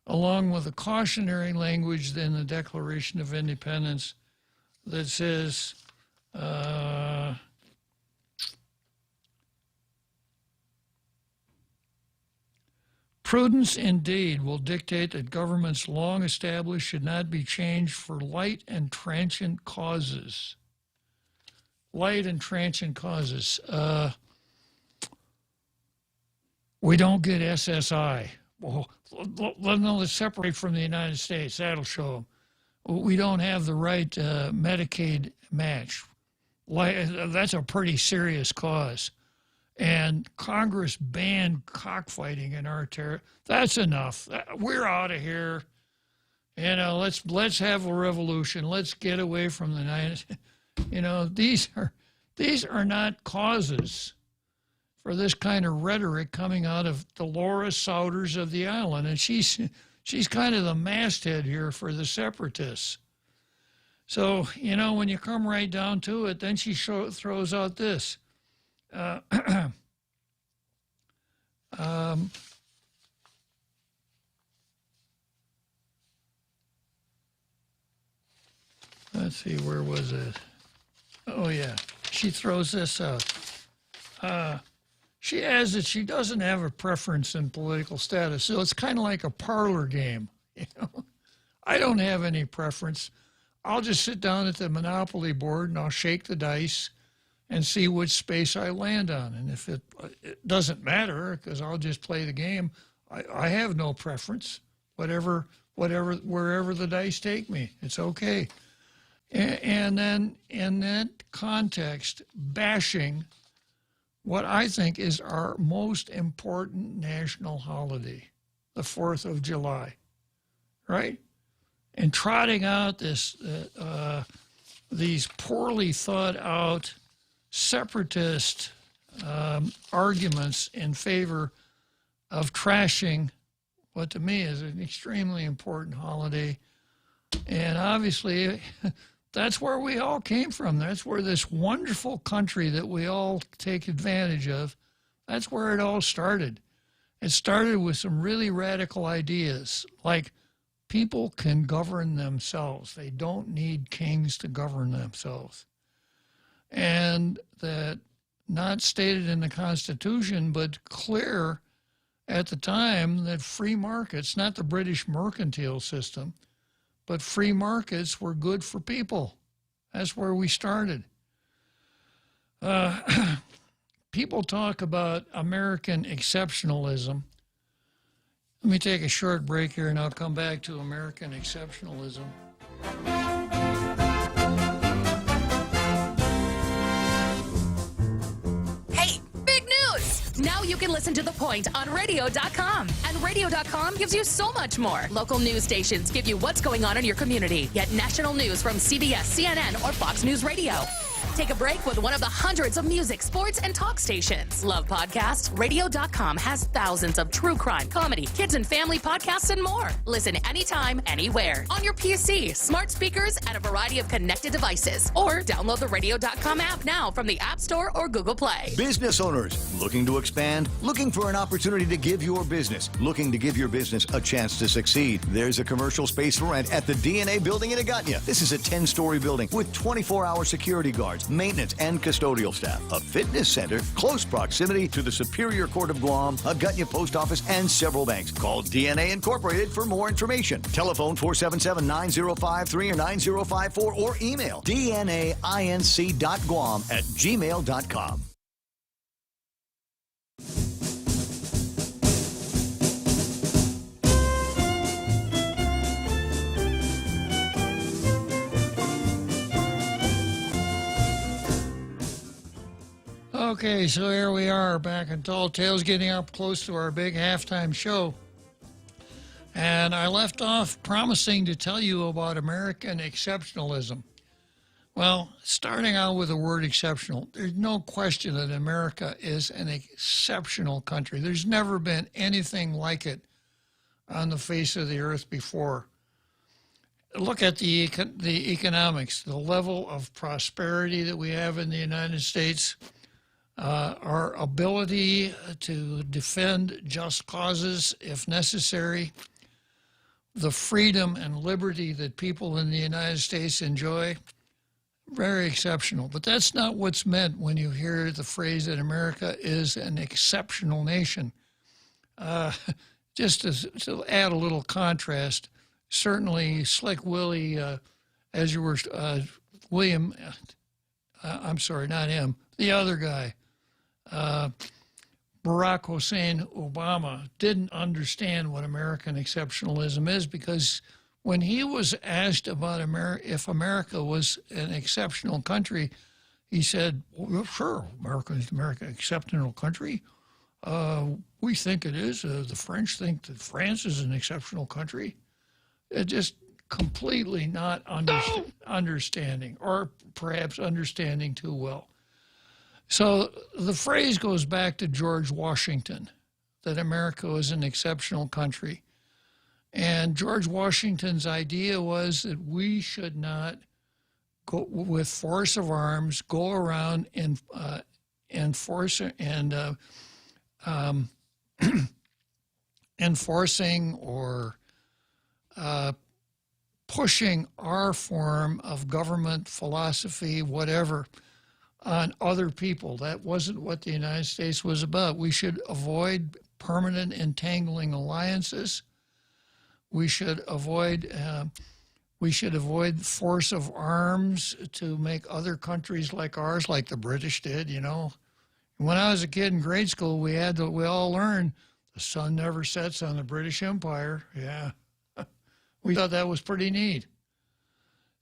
along with a cautionary language in the Declaration of Independence that says, prudence indeed will dictate that governments long established should not be changed for light and transient causes. Light and transient causes. We don't get SSI. Well, let's separate from the United States. That'll show them. We don't have the right Medicaid match. That's a pretty serious cause. And Congress banned cockfighting in our territory. That's enough. We're out of here. You know, let's have a revolution. Let's get away from the United States. You know, these are not causes for this kind of rhetoric coming out of Dolores Souders of the island. And she's kind of the masthead here for the separatists. So, you know, when you come right down to it, then she throws out this. Let's see, where was it? Oh, yeah. She throws this out. She adds that she doesn't have a preference in political status, so it's kind of like a parlor game. You know? I don't have any preference. I'll just sit down at the Monopoly board and I'll shake the dice and see which space I land on. And if it doesn't matter, because I'll just play the game, I have no preference. Wherever the dice take me, it's okay. And then in that context, bashing what I think is our most important national holiday, the 4th of July, right? And trotting out these poorly thought out separatist arguments in favor of trashing what to me is an extremely important holiday. And obviously That's where we all came from. That's where this wonderful country that we all take advantage of, that's where it all started. It started with some really radical ideas, like people can govern themselves. They don't need kings to govern themselves. And that, not stated in the Constitution, but clear at the time, that free markets, not the British mercantile system, but free markets were good for people. That's where we started. People talk about American exceptionalism. Let me take a short break here and I'll come back to American exceptionalism. Hey, big news! Now you can listen to The Point on radio.com. And radio.com gives you so much more. Local news stations give you what's going on in your community, yet national news from CBS, CNN, or Fox News Radio. Take a break with one of the hundreds of music, sports, and talk stations. Love podcasts? Radio.com has thousands of true crime, comedy, kids and family podcasts, and more. Listen anytime, anywhere. On your PC, smart speakers, and a variety of connected devices. Or download the Radio.com app now from the App Store or Google Play. Business owners looking to expand, looking for an opportunity to give your business, looking to give your business a chance to succeed. There's a commercial space for rent at the DNA building in Agutya. This is a 10-story building with 24-hour security guards, maintenance, and custodial staff. A fitness center, close proximity to the Superior Court of Guam, Agutya Post Office, and several banks. Call DNA Incorporated for more information. Telephone 477-9053 or 9054 or email dnainc.guam@gmail.com. Okay, so here we are back in Tall Tales, getting up close to our big halftime show. And I left off promising to tell you about American exceptionalism. Well, starting out with the word exceptional, there's no question that America is an exceptional country. There's never been anything like it on the face of the earth before. Look at the economics, the level of prosperity that we have in the United States. Our ability to defend just causes if necessary, the freedom and liberty that people in the United States enjoy, very exceptional. But that's not what's meant when you hear the phrase that America is an exceptional nation. Just to add a little contrast, certainly Slick Willie, as you were, William, I'm sorry, not him, the other guy, Barack Hussein Obama didn't understand what American exceptionalism is, because when he was asked about if America was an exceptional country, he said, well, sure, America is an exceptional country. We think it is. The French think that France is an exceptional country. It just completely not understanding, or perhaps understanding too well. So the phrase goes back to George Washington, that America was an exceptional country. And George Washington's idea was that we should not go with force of arms, go around and enforcing or pushing our form of government, philosophy, whatever, on other people. That wasn't what the United States was about. We should avoid permanent entangling alliances. We should avoid force of arms to make other countries like ours, like the British did, you know. When I was a kid in grade school, we all learned the sun never sets on the British Empire. Yeah. We thought that was pretty neat.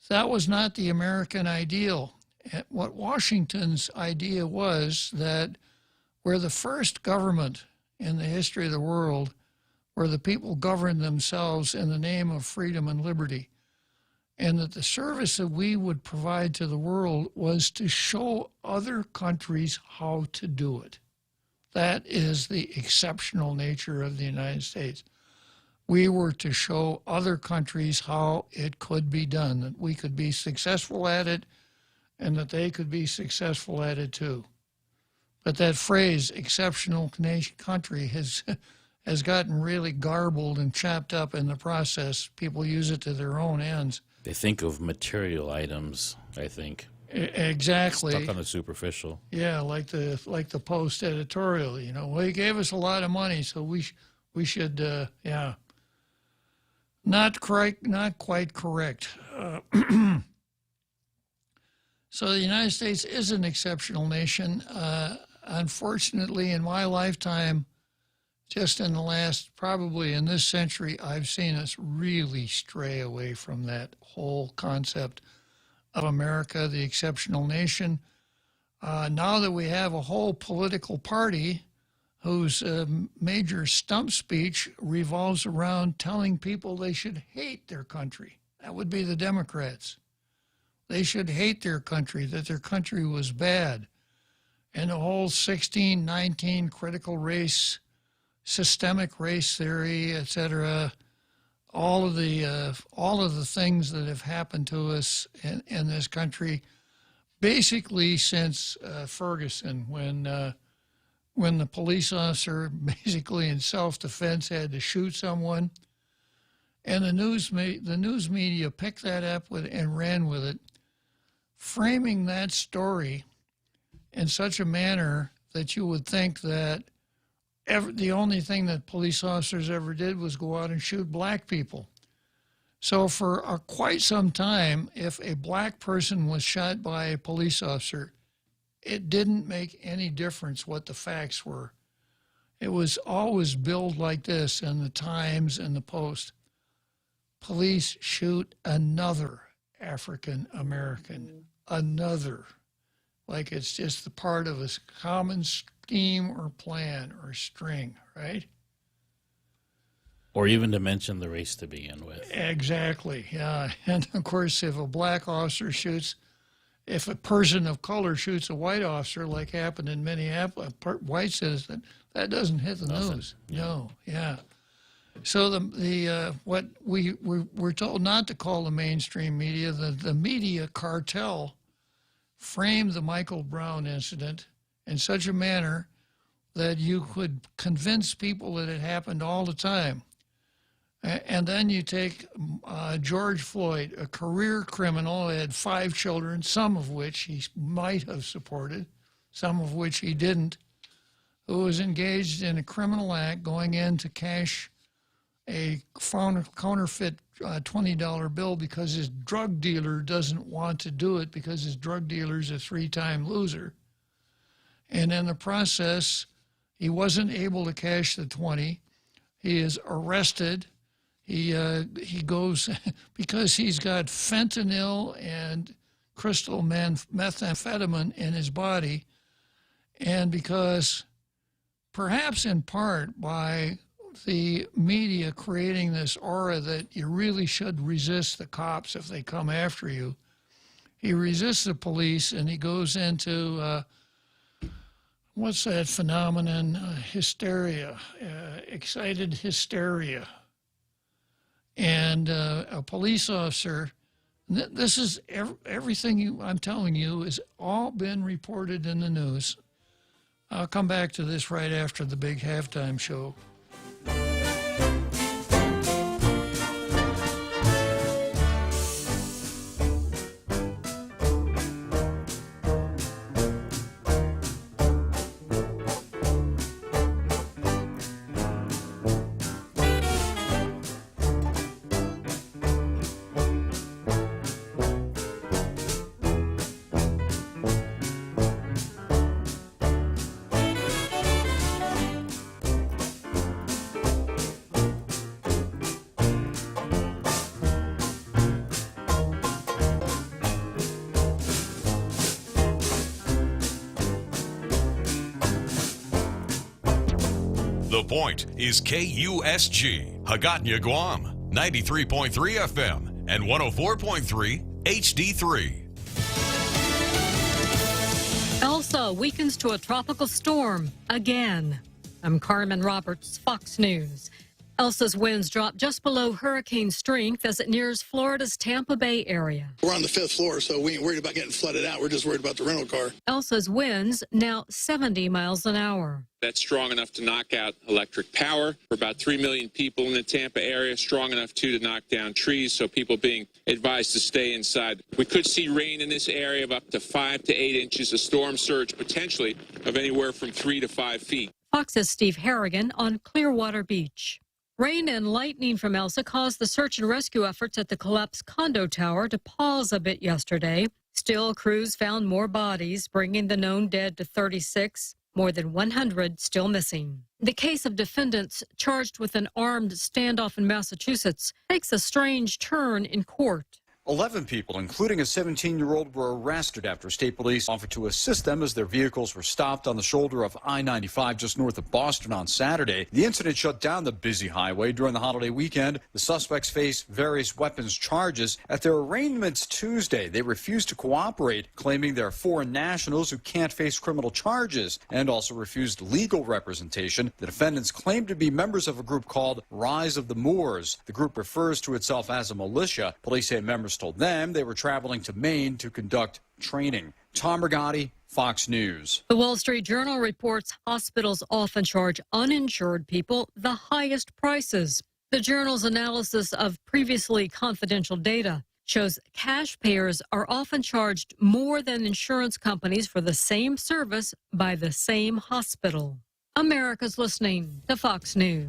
That was not the American ideal. What Washington's idea was that we're the first government in the history of the world where the people govern themselves in the name of freedom and liberty, and that the service that we would provide to the world was to show other countries how to do it. That is the exceptional nature of the United States. we were to show other countries how it could be done, that we could be successful at it and that they could be successful at it too. But that phrase, exceptional country, has gotten really garbled and chopped up in the process. People use it to their own ends. They think of material items, I think. Exactly. Stuck on the superficial. Yeah, like the Post editorial, you know. Well, he gave us a lot of money, so we should, yeah. Not quite correct. So the United States is an exceptional nation. Unfortunately, in my lifetime, just in the last, probably in this century, I've seen us really stray away from that whole concept of America, the exceptional nation. Now that we have a whole political party whose major stump speech revolves around telling people they should hate their country. That would be the Democrats. They should hate their country, that their country was bad. And the whole 1619 critical race, systemic race theory, etc., all of the things that have happened to us in this country, basically since Ferguson, when the police officer, basically in self-defense, had to shoot someone, and the news media picked that up and ran with it, framing that story in such a manner that you would think that the only thing that police officers ever did was go out and shoot black people. So for quite some time, if a black person was shot by a police officer, it didn't make any difference what the facts were. It was always billed like this in the Times and the Post. Police shoot another African American, another, like it's just the part of a common scheme or plan or string, right? Or even to mention the race to begin with. Exactly, yeah. And of course, if a black officer shoots, if a person of color shoots a white officer, like happened in Minneapolis, a white citizen, that doesn't hit the news. Yeah. No, yeah. So what we're told not to call the mainstream media, the media cartel framed the Michael Brown incident in such a manner that you could convince people that it happened all the time. And then you take George Floyd, a career criminal, had 5 children, some of which he might have supported, some of which he didn't, who was engaged in a criminal act going in to cash a counterfeit $20 bill because his drug dealer doesn't want to do it because his drug dealer's a 3-time loser. And in the process, he wasn't able to cash the 20. He is arrested. He goes, because he's got fentanyl and crystal methamphetamine in his body, and because perhaps in part by the media creating this aura that you really should resist the cops if they come after you, he resists the police and he goes into, what's that phenomenon? Hysteria, excited hysteria. And a police officer, this is everything I'm telling you has all been reported in the news. I'll come back to this right after the big halftime show. The Point is KUSG, Hagåtña, Guam, 93.3 FM and 104.3 HD3. Elsa weakens to a tropical storm again. I'm Carmen Roberts, Fox News. Elsa's winds drop just below hurricane strength as it nears Florida's Tampa Bay area. We're on the 5th floor, so we ain't worried about getting flooded out. We're just worried about the rental car. Elsa's winds now 70 miles an hour. That's strong enough to knock out electric power for about 3 million people in the Tampa area, strong enough, too, to knock down trees, so people being advised to stay inside. We could see rain in this area of up to 5 to 8 inches, a storm surge potentially of anywhere from 3 to 5 feet. Fox's Steve Harrigan on Clearwater Beach. Rain and lightning from Elsa caused the search and rescue efforts at the collapsed condo tower to pause a bit yesterday. Still, crews found more bodies, bringing the known dead to 36, more than 100 still missing. The case of defendants charged with an armed standoff in Massachusetts takes a strange turn in court. 11 people, including a 17-year-old, were arrested after state police offered to assist them as their vehicles were stopped on the shoulder of I-95 just north of Boston on Saturday. The incident shut down the busy highway during the holiday weekend. The suspects face various weapons charges. At their arraignments Tuesday, they refused to cooperate, claiming they're foreign nationals who can't face criminal charges, and also refused legal representation. The defendants claim to be members of a group called Rise of the Moors. The group refers to itself as a militia. Police say members told them they were traveling to Maine to conduct training. Tom Rigotti, Fox News. The Wall Street Journal reports hospitals often charge uninsured people the highest prices. The Journal's analysis of previously confidential data shows cash payers are often charged more than insurance companies for the same service by the same hospital. America's listening to Fox News.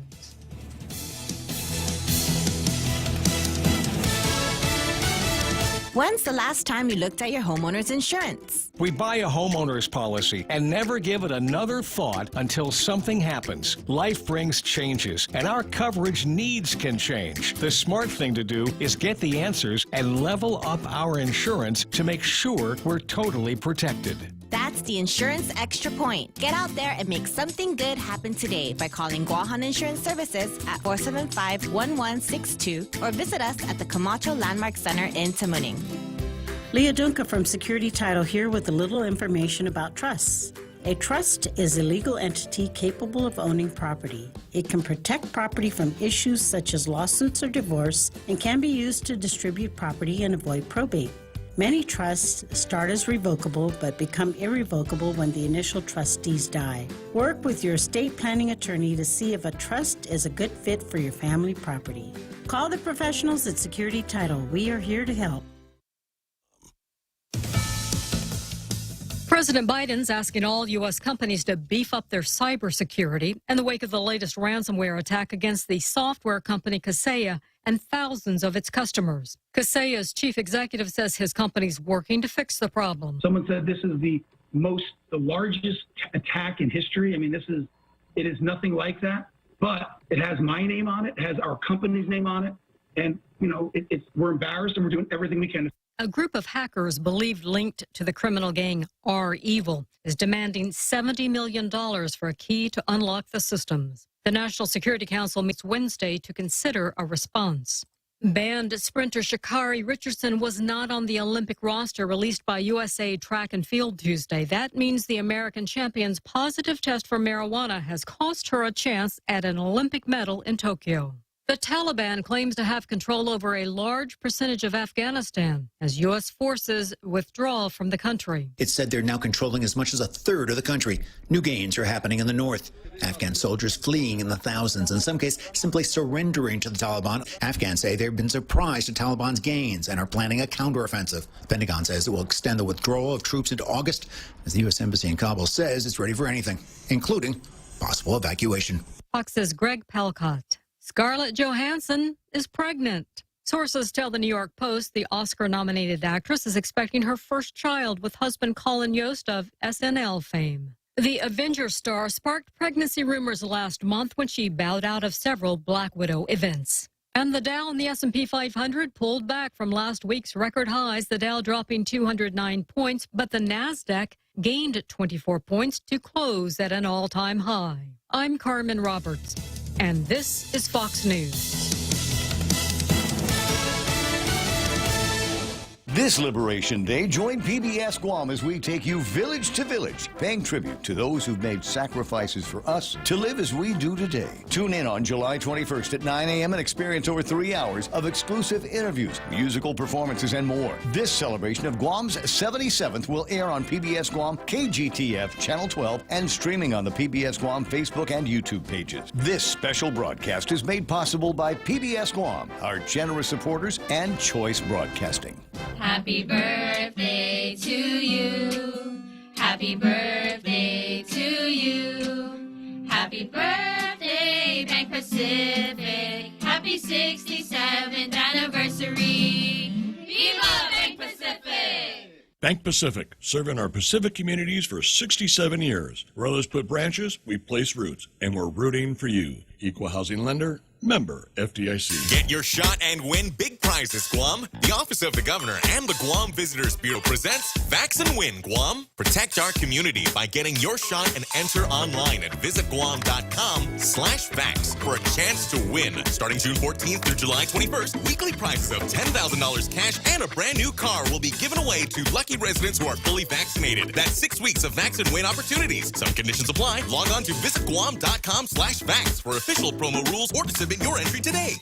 When's the last time you looked at your homeowner's insurance? We buy a homeowner's policy and never give it another thought until something happens. Life brings changes, and our coverage needs can change. The smart thing to do is get the answers and level up our insurance to make sure we're totally protected. That's the Insurance Extra Point. Get out there and make something good happen today by calling Guahan Insurance Services at 475-1162 or visit us at the Camacho Landmark Center in Tamuning. Leah Dunca from Security Title here with a little information about trusts. A trust is a legal entity capable of owning property. It can protect property from issues such as lawsuits or divorce and can be used to distribute property and avoid probate. Many trusts start as revocable but become irrevocable when the initial trustees die. Work with your estate planning attorney to see if a trust is a good fit for your family property. Call the professionals at Security Title. We are here to help. President Biden's asking all U.S. companies to beef up their cybersecurity in the wake of the latest ransomware attack against the software company Kaseya and thousands of its customers. Kaseya's chief executive says his company's working to fix the problem. Someone said this is the largest attack in history. I mean, it is nothing like that, but it has my name on it, it has our company's name on it, and we're embarrassed and we're doing everything we can. A group of hackers believed linked to the criminal gang R-Evil is demanding $70 million for a key to unlock the systems. The National Security Council meets Wednesday to consider a response. Banned sprinter Sha'Carri Richardson was not on the Olympic roster released by USA Track and Field Tuesday. That means the American champion's positive test for marijuana has cost her a chance at an Olympic medal in Tokyo. The Taliban claims to have control over a large percentage of Afghanistan as U.S. forces withdraw from the country. It said they're now controlling as much as a third of the country. New gains are happening in the north. Afghan soldiers fleeing in the thousands, in some cases simply surrendering to the Taliban. Afghans say they've been surprised at Taliban's gains and are planning a counteroffensive. The Pentagon says it will extend the withdrawal of troops into August, as the U.S. Embassy in Kabul says it's ready for anything, including possible evacuation. Fox's Greg Palcott. Scarlett Johansson is pregnant. Sources tell the New York Post the Oscar-nominated actress is expecting her first child with husband Colin Yost of SNL fame. The Avengers star sparked pregnancy rumors last month when she bowed out of several Black Widow events. And the Dow and the S&P 500 pulled back from last week's record highs, the Dow dropping 209 points, but the NASDAQ gained 24 points to close at an all-time high. I'm Carmen Roberts, and this is Fox News. This Liberation Day, join PBS Guam as we take you village to village, paying tribute to those who've made sacrifices for us to live as we do today. Tune in on July 21st at 9 a.m. and experience over 3 hours of exclusive interviews, musical performances, and more. This celebration of Guam's 77th will air on PBS Guam, KGTF, Channel 12, and streaming on the PBS Guam Facebook and YouTube pages. This special broadcast is made possible by PBS Guam, our generous supporters, and Choice Broadcasting. Happy birthday to you. Happy birthday to you. Happy birthday, Bank Pacific. Happy 67th anniversary. Viva Bank Pacific! Bank Pacific, serving our Pacific communities for 67 years. Where others put branches, we place roots, and we're rooting for you. Equal housing lender, member FDIC. Get your shot and win big prizes, Guam. The Office of the Governor and the Guam Visitors Bureau presents Vax and Win, Guam. Protect our community by getting your shot and enter online at visitguam.com/vax for a chance to win. Starting June 14th through July 21st, weekly prizes of $10,000 cash and a brand new car will be given away to lucky residents who are fully vaccinated. That's 6 weeks of Vax and Win opportunities. Some conditions apply. Log on to visitguam.com/vax for official promo rules or to submit your entry today.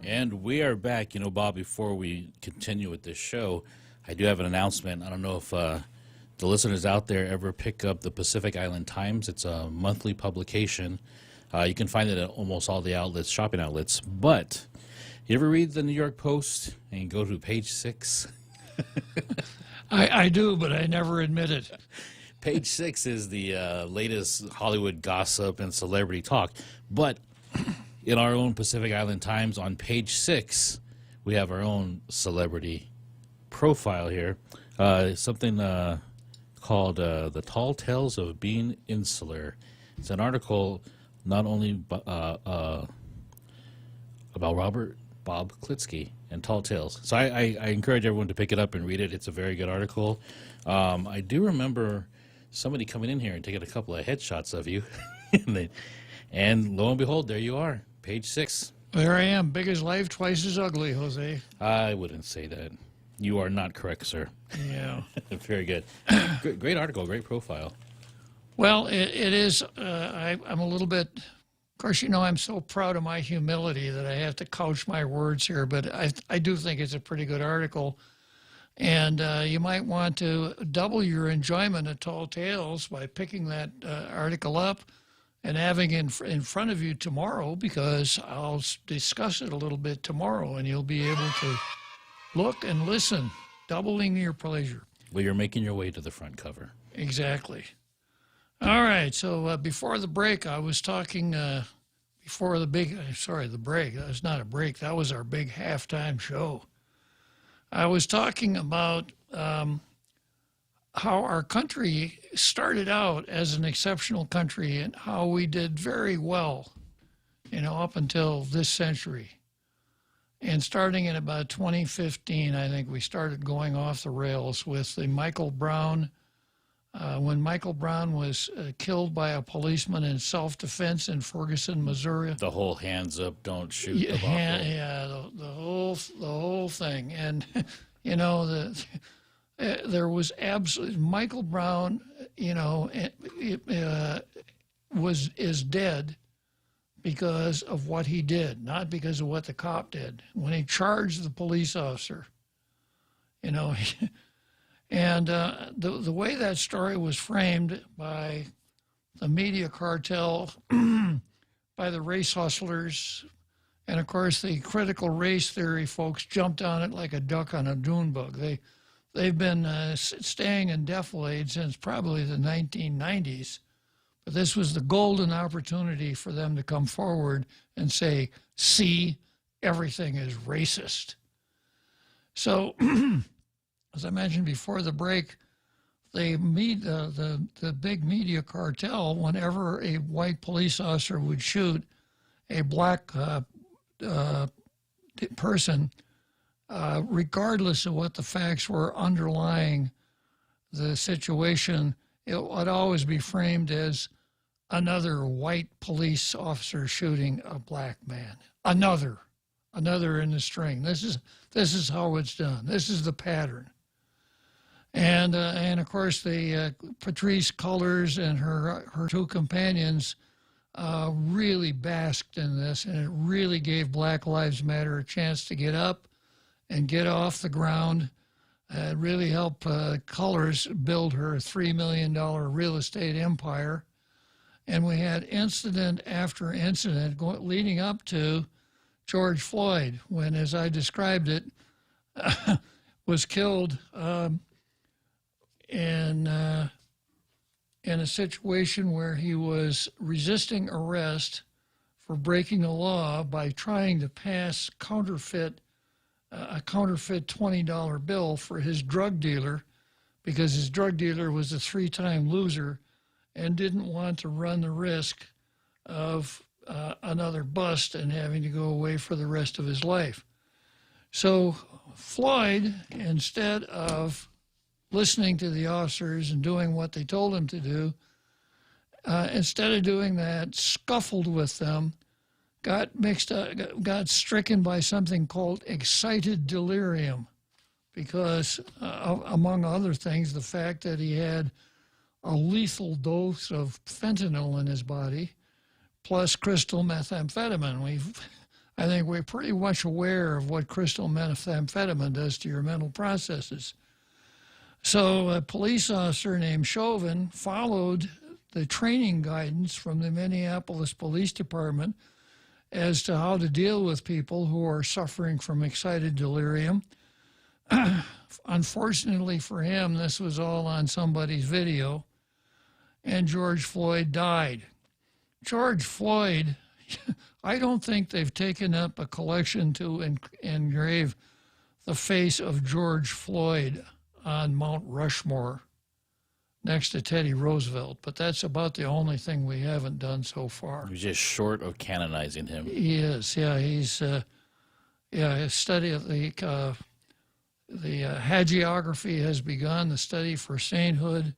And we are back. You know, Bob, before we continue with this show, I do have an announcement. I don't know if the listeners out there ever pick up the Pacific Island Times. It's a monthly publication. You can find it at almost all the outlets, shopping outlets. But you ever read the New York Post and go to page 6? I do, but I never admit it. Page 6 is the latest Hollywood gossip and celebrity talk. But in our own Pacific Island Times, on page 6, we have our own celebrity profile here. Something called The Tall Tales of Being Insular. It's an article not only about Bob Klitzkie and Tall Tales. So I encourage everyone to pick it up and read it. It's a very good article. I do remember somebody coming in here and taking a couple of headshots of you. And lo and behold, there you are, page 6. There I am, big as life, twice as ugly, Jose. I wouldn't say that. You are not correct, sir. Yeah. Very good. Great article, great profile. Well, it is. I'm a little bit, of course, you know, I'm so proud of my humility that I have to couch my words here, but I do think it's a pretty good article. And you might want to double your enjoyment of Tall Tales by picking that article up and having it in front of you tomorrow, because I'll discuss it a little bit tomorrow, and you'll be able to look and listen, doubling your pleasure. Well, you're making your way to the front cover. Exactly. All right, so before the break, I was talking, the break. That was not a break. That was our big halftime show. I was talking about how our country started out as an exceptional country and how we did very well, you know, up until this century. And starting in about 2015, I think we started going off the rails with the Michael Brown, when Michael Brown was killed by a policeman in self-defense in Ferguson, Missouri. The whole hands up, don't shoot. The whole thing. And, you know, there was absolutely, Michael Brown, you know, is dead, because of what he did, not because of what the cop did. When he charged the police officer, you know, and the way that story was framed by the media cartel, by the race hustlers, and of course the critical race theory folks jumped on it like a duck on a June bug. They've been staying in defilade since probably the 1990s. But this was the golden opportunity for them to come forward and say, see, everything is racist. So, as I mentioned before the break, the big media cartel, whenever a white police officer would shoot a black person, regardless of what the facts were underlying the situation, it would always be framed as another white police officer shooting a black man. Another in the string. This is how it's done. This is the pattern. And of course, the Patrisse Cullors and her two companions really basked in this, and it really gave Black Lives Matter a chance to get up and get off the ground. It really helped Cullors build her $3 million real estate empire. And we had incident after incident leading up to George Floyd, when, as I described it, was killed in a situation where he was resisting arrest for breaking the law by trying to pass a counterfeit $20 bill for his drug dealer, because his drug dealer was a 3-time loser and didn't want to run the risk of another bust and having to go away for the rest of his life. So Floyd, instead of listening to the officers and doing what they told him to do, instead of doing that, scuffled with them, got stricken by something called excited delirium, because among other things, the fact that he had a lethal dose of fentanyl in his body, plus crystal methamphetamine. I think we're pretty much aware of what crystal methamphetamine does to your mental processes. So a police officer named Chauvin followed the training guidance from the Minneapolis Police Department as to how to deal with people who are suffering from excited delirium. Unfortunately for him, this was all on somebody's video, and George Floyd died. George Floyd, I don't think they've taken up a collection to engrave the face of George Floyd on Mount Rushmore next to Teddy Roosevelt, but that's about the only thing we haven't done so far. You're just short of canonizing him. He is, yeah. He's, his study of the hagiography has begun, the study for sainthood.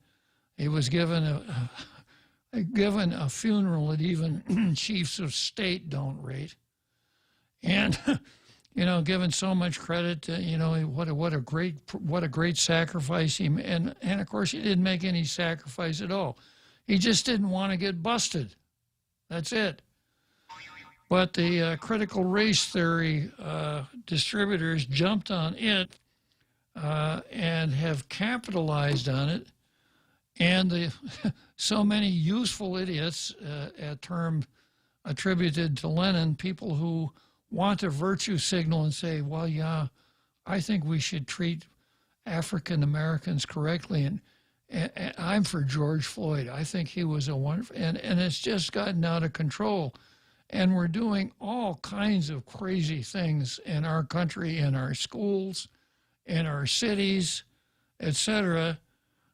He was given a funeral that even chiefs of state don't rate, and given so much credit to, what a great sacrifice he made. And of course he didn't make any sacrifice at all. He just didn't want to get busted. That's it. But the critical race theory distributors jumped on it and have capitalized on it. And so many useful idiots, a term attributed to Lenin, people who want a virtue signal and say, well, yeah, I think we should treat African Americans correctly. And I'm for George Floyd. I think he was a wonderful, and it's just gotten out of control. And we're doing all kinds of crazy things in our country, in our schools, in our cities, etc.,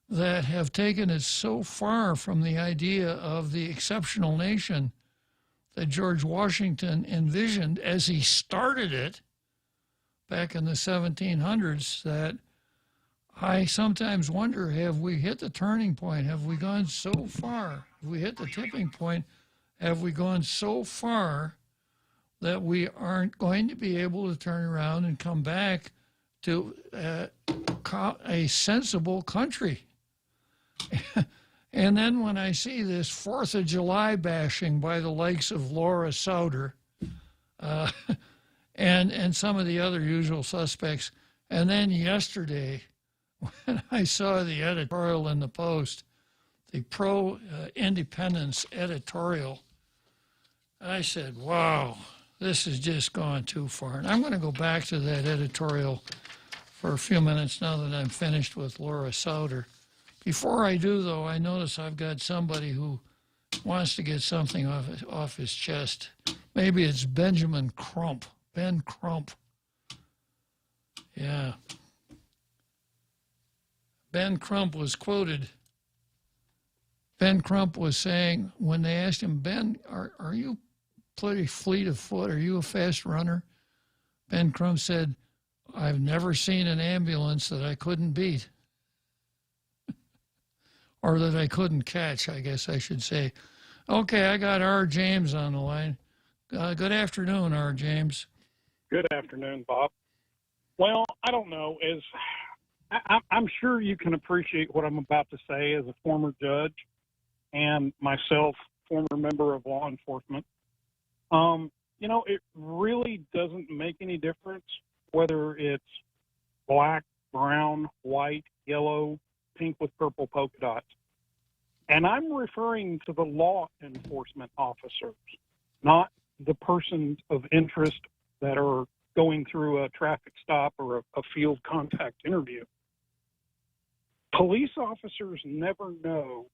that have taken it so far from the idea of the exceptional nation that George Washington envisioned as he started it back in the 1700s, that I sometimes wonder, have we hit the turning point? Have we gone so far? Have we hit the tipping point? Have we gone so far that we aren't going to be able to turn around and come back to a sensible country? And then when I see this 4th of July bashing by the likes of Laura Souter and some of the other usual suspects, and then yesterday when I saw the editorial in the Post, the pro-independence editorial, I said, wow, this has just gone too far. And I'm going to go back to that editorial for a few minutes now that I'm finished with Laura Souter. Before I do, though, I notice I've got somebody who wants to get something off his chest. Maybe it's Benjamin Crump. Ben Crump. Yeah. Ben Crump was quoted. Ben Crump was saying, when they asked him, Ben, are you pretty fleet of foot? Are you a fast runner? Ben Crump said, I've never seen an ambulance that I couldn't beat. Or that I couldn't catch, I guess I should say. Okay, I got R. James on the line. Good afternoon, R. James. Good afternoon, Bob. Well, I don't know. I'm sure you can appreciate what I'm about to say as a former judge and myself, former member of law enforcement. You know, it really doesn't make any difference whether it's black, brown, white, yellow, pink with purple polka dots. And I'm referring to the law enforcement officers, not the persons of interest that are going through a traffic stop or a field contact interview. Police officers never know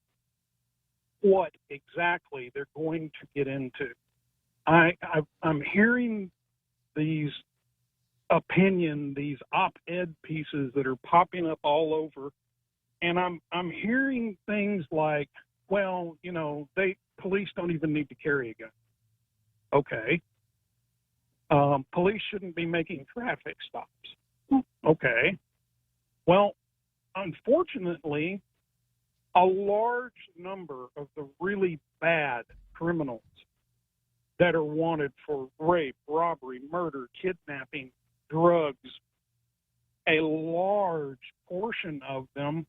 what exactly they're going to get into. I'm hearing these these op-ed pieces that are popping up all over, and I'm hearing things like, well, you know, police don't even need to carry a gun. Okay. Police shouldn't be making traffic stops. Okay. Well, unfortunately, a large number of the really bad criminals that are wanted for rape, robbery, murder, kidnapping, drugs, a large portion of them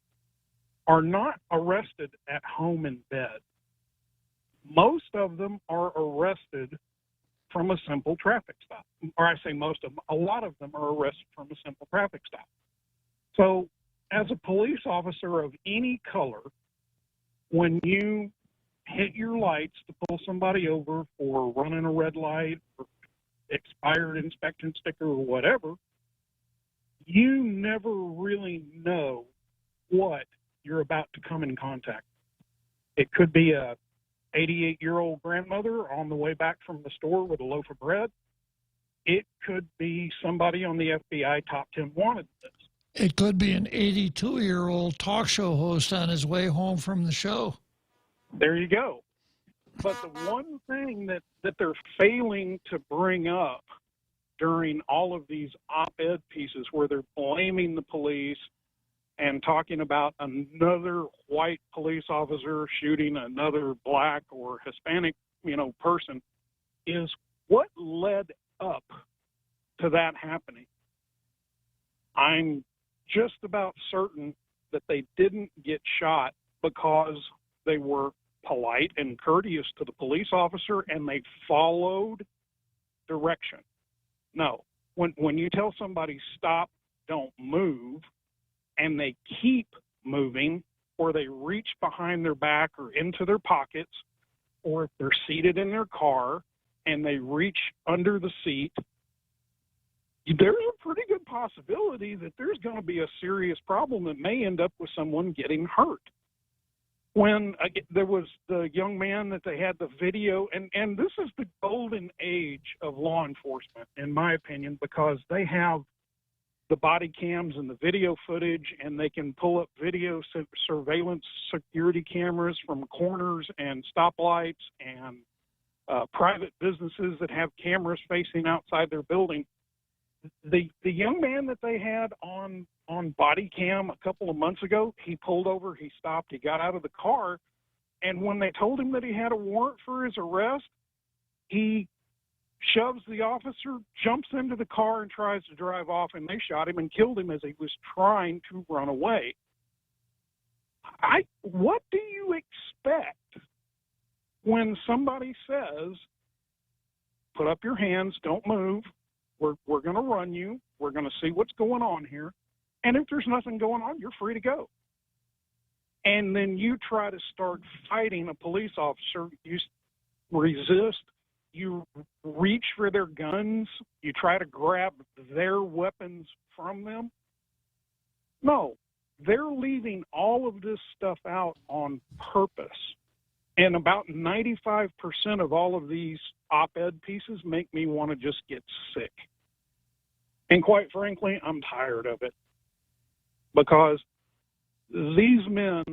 are not arrested at home in bed. Most of them are arrested from a simple traffic stop. Or I say most of them, a lot of them are arrested from a simple traffic stop. So as a police officer of any color, when you hit your lights to pull somebody over for running a red light or expired inspection sticker or whatever, you never really know what you're about to come in contact. It could be a 88-year-old grandmother on the way back from the store with a loaf of bread. It could be somebody on the FBI top 10 wanted list. It could be an 82-year-old talk show host on his way home from the show. There you go. But the one thing that they're failing to bring up during all of these op-ed pieces where they're blaming the police and talking about another white police officer shooting another black or Hispanic, person, is what led up to that happening. I'm just about certain that they didn't get shot because they were polite and courteous to the police officer and they followed direction. No, when you tell somebody stop, don't move, and they keep moving, or they reach behind their back or into their pockets, or if they're seated in their car and they reach under the seat, there's a pretty good possibility that there's going to be a serious problem that may end up with someone getting hurt. When there was the young man that they had the video, and this is the golden age of law enforcement, in my opinion, because they have the body cams and the video footage, and they can pull up video surveillance security cameras from corners and stoplights and private businesses that have cameras facing outside their building. The young man that they had on body cam a couple of months ago, he pulled over, he stopped, he got out of the car, and when they told him that he had a warrant for his arrest, he shoves the officer, jumps into the car, and tries to drive off, and they shot him and killed him as he was trying to run away. What do you expect when somebody says, put up your hands, don't move, we're going to run you, we're going to see what's going on here, and if there's nothing going on, you're free to go. And then you try to start fighting a police officer, you resist, you reach for their guns, you try to grab their weapons from them. No, they're leaving all of this stuff out on purpose. And about 95% of all of these op-ed pieces make me want to just get sick. And quite frankly, I'm tired of it. Because these men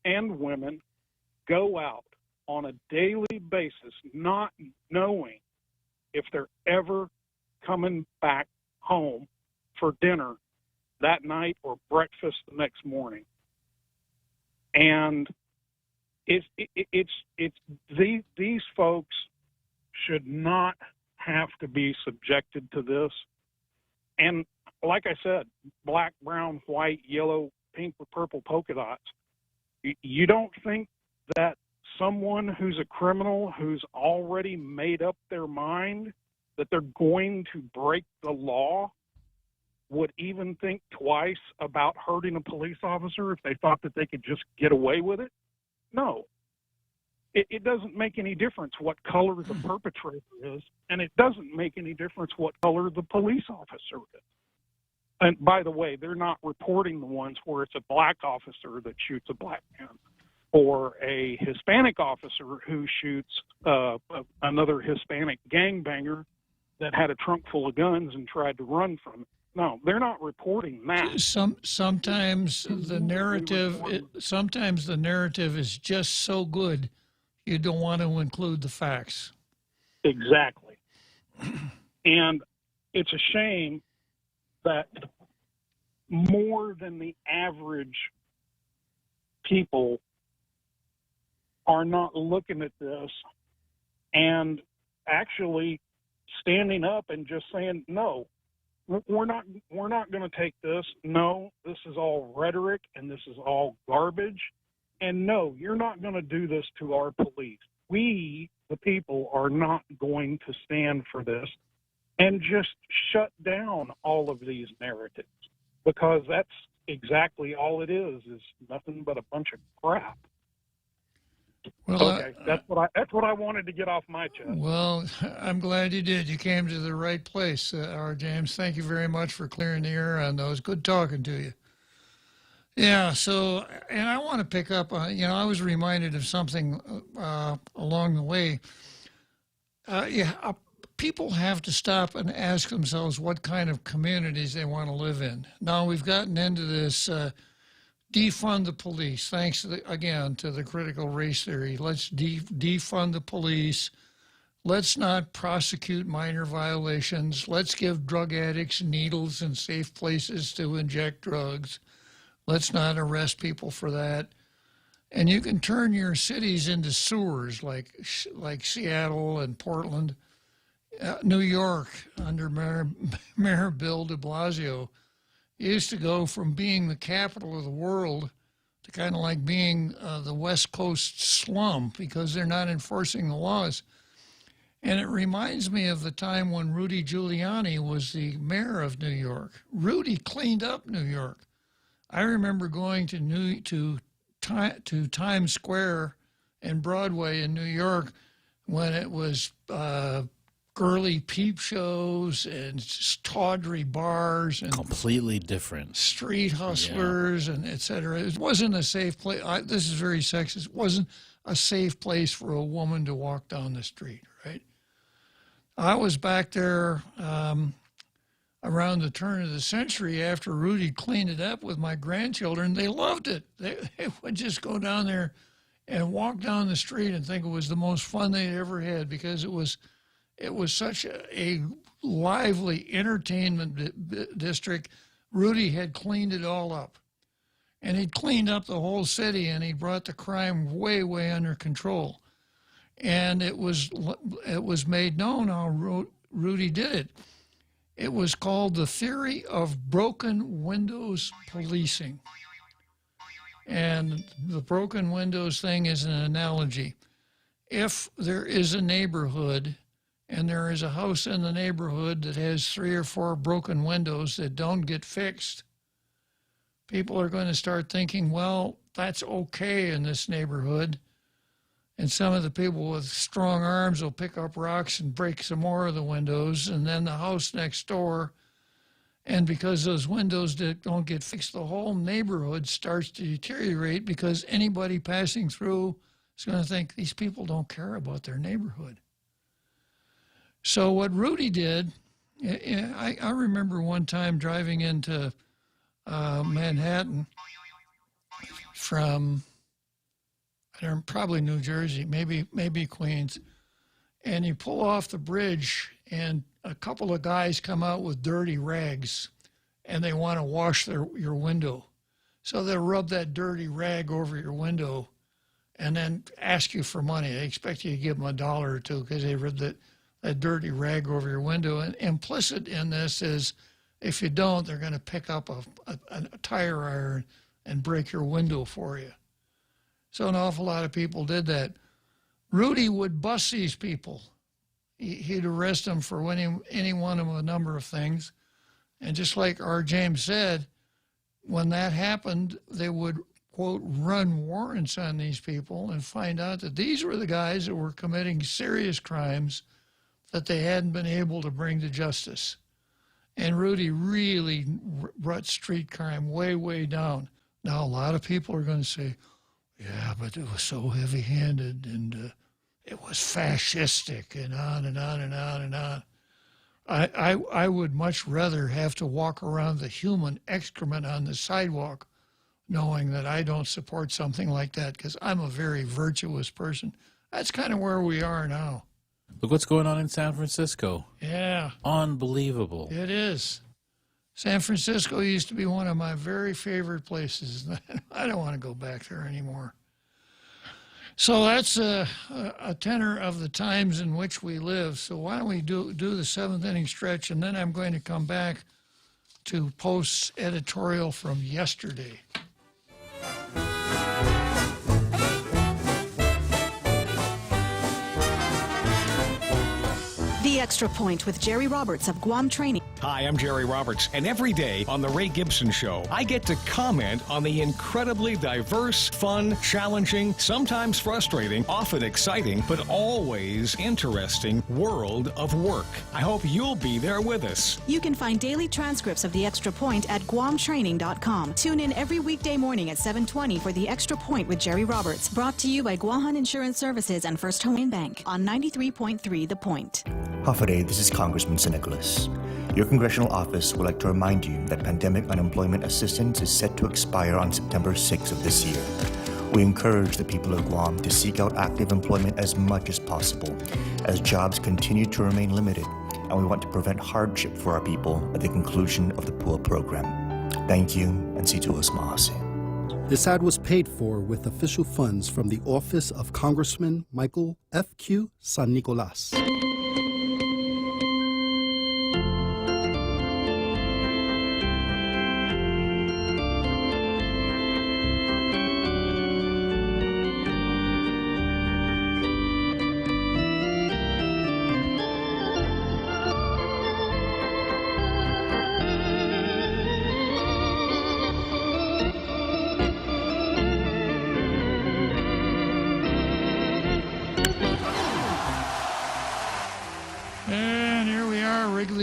and women go out on a daily basis not knowing if they're ever coming back home for dinner that night or breakfast the next morning. And it's these folks should not have to be subjected to this. And like I said, black, brown, white, yellow, pink with purple polka dots. You don't think that someone who's a criminal, who's already made up their mind that they're going to break the law, would even think twice about hurting a police officer if they thought that they could just get away with it? No. It doesn't make any difference what color the perpetrator is, and it doesn't make any difference what color the police officer is. And by the way, they're not reporting the ones where it's a black officer that shoots a black man or a Hispanic officer who shoots another Hispanic gangbanger that had a trunk full of guns and tried to run from it. No, they're not reporting that. Sometimes the narrative is just so good you don't want to include the facts. Exactly. And it's a shame that more than the average people are not looking at this and actually standing up and just saying, no, we're not going to take this. No, this is all rhetoric and this is all garbage. And no, you're not going to do this to our police. We, the people, are not going to stand for this and just shut down all of these narratives, because that's exactly all it is nothing but a bunch of crap. Well, okay, that's what I wanted to get off my chest. Well, I'm glad you did. You came to the right place, R. James. Thank you very much for clearing the air on those. Good talking to you. Yeah, so, and I want to pick up on, I was reminded of something along the way. People have to stop and ask themselves what kind of communities they want to live in. Now, we've gotten into this defund the police, thanks, again, to the critical race theory. Let's defund the police. Let's not prosecute minor violations. Let's give drug addicts needles and safe places to inject drugs. Let's not arrest people for that. And you can turn your cities into sewers like Seattle and Portland. New York, under Mayor Bill de Blasio, used to go from being the capital of the world to kind of like being the West Coast slum because they're not enforcing the laws. And it reminds me of the time when Rudy Giuliani was the mayor of New York. Rudy cleaned up New York. I remember going to Times Square and Broadway in New York when it was girly peep shows and tawdry bars and completely different street hustlers and et cetera. It wasn't a safe place. This is very sexist. It wasn't a safe place for a woman to walk down the street, right? I was back there around the turn of the century after Rudy cleaned it up with my grandchildren. They loved it. They would just go down there and walk down the street and think it was the most fun they'd ever had because it was such a lively entertainment district. Rudy had cleaned it all up. And he'd cleaned up the whole city, and he brought the crime way, way under control. And it was made known how Rudy did it. It was called the theory of broken windows policing. And the broken windows thing is an analogy. If there is a neighborhood and there is a house in the neighborhood that has 3 or 4 broken windows that don't get fixed, people are going to start thinking, well, that's okay in this neighborhood. And some of the people with strong arms will pick up rocks and break some more of the windows. And then the house next door, and because those windows don't get fixed, the whole neighborhood starts to deteriorate because anybody passing through is going to think these people don't care about their neighborhood. So what Rudy did, I remember one time driving into Manhattan from probably New Jersey, maybe Queens, and you pull off the bridge and a couple of guys come out with dirty rags and they want to wash your window. So they'll rub that dirty rag over your window and then ask you for money. They expect you to give them $1 or $2 because they rubbed that dirty rag over your window. And implicit in this is if you don't, they're going to pick up a tire iron and break your window for you. So an awful lot of people did that. Rudy would bust these people. He'd arrest them for any one of a number of things. And just like R. James said, when that happened, they would, quote, run warrants on these people and find out that these were the guys that were committing serious crimes that they hadn't been able to bring to justice. And Rudy really brought street crime way, way down. Now, a lot of people are going to say, yeah, but it was so heavy-handed and it was fascistic and on and on and on and on. I would much rather have to walk around the human excrement on the sidewalk knowing that I don't support something like that because I'm a very virtuous person. That's kind of where we are now. Look what's going on in San Francisco. Yeah. Unbelievable. It is. San Francisco used to be one of my very favorite places. I don't want to go back there anymore. So that's a tenor of the times in which we live. So why don't we do the seventh inning stretch, and then I'm going to come back to Post's editorial from yesterday. The Extra Point with Jerry Roberts of Guam Training. Hi, I'm Jerry Roberts, and every day on The Ray Gibson Show, I get to comment on the incredibly diverse, fun, challenging, sometimes frustrating, often exciting, but always interesting world of work. I hope you'll be there with us. You can find daily transcripts of The Extra Point at guamtraining.com. Tune in every weekday morning at 7:20 for The Extra Point with Jerry Roberts, brought to you by Guahan Insurance Services and First Hawaiian Bank on 93.3 The Point. Hafaday, this is Congressman Nicholas. Your congressional office would like to remind you that pandemic unemployment assistance is set to expire on September 6th of this year. We encourage the people of Guam to seek out active employment as much as possible, as jobs continue to remain limited, and we want to prevent hardship for our people at the conclusion of the PUA program. Thank you, and situas mahase. This ad was paid for with official funds from the office of Congressman Michael F.Q. San Nicolas.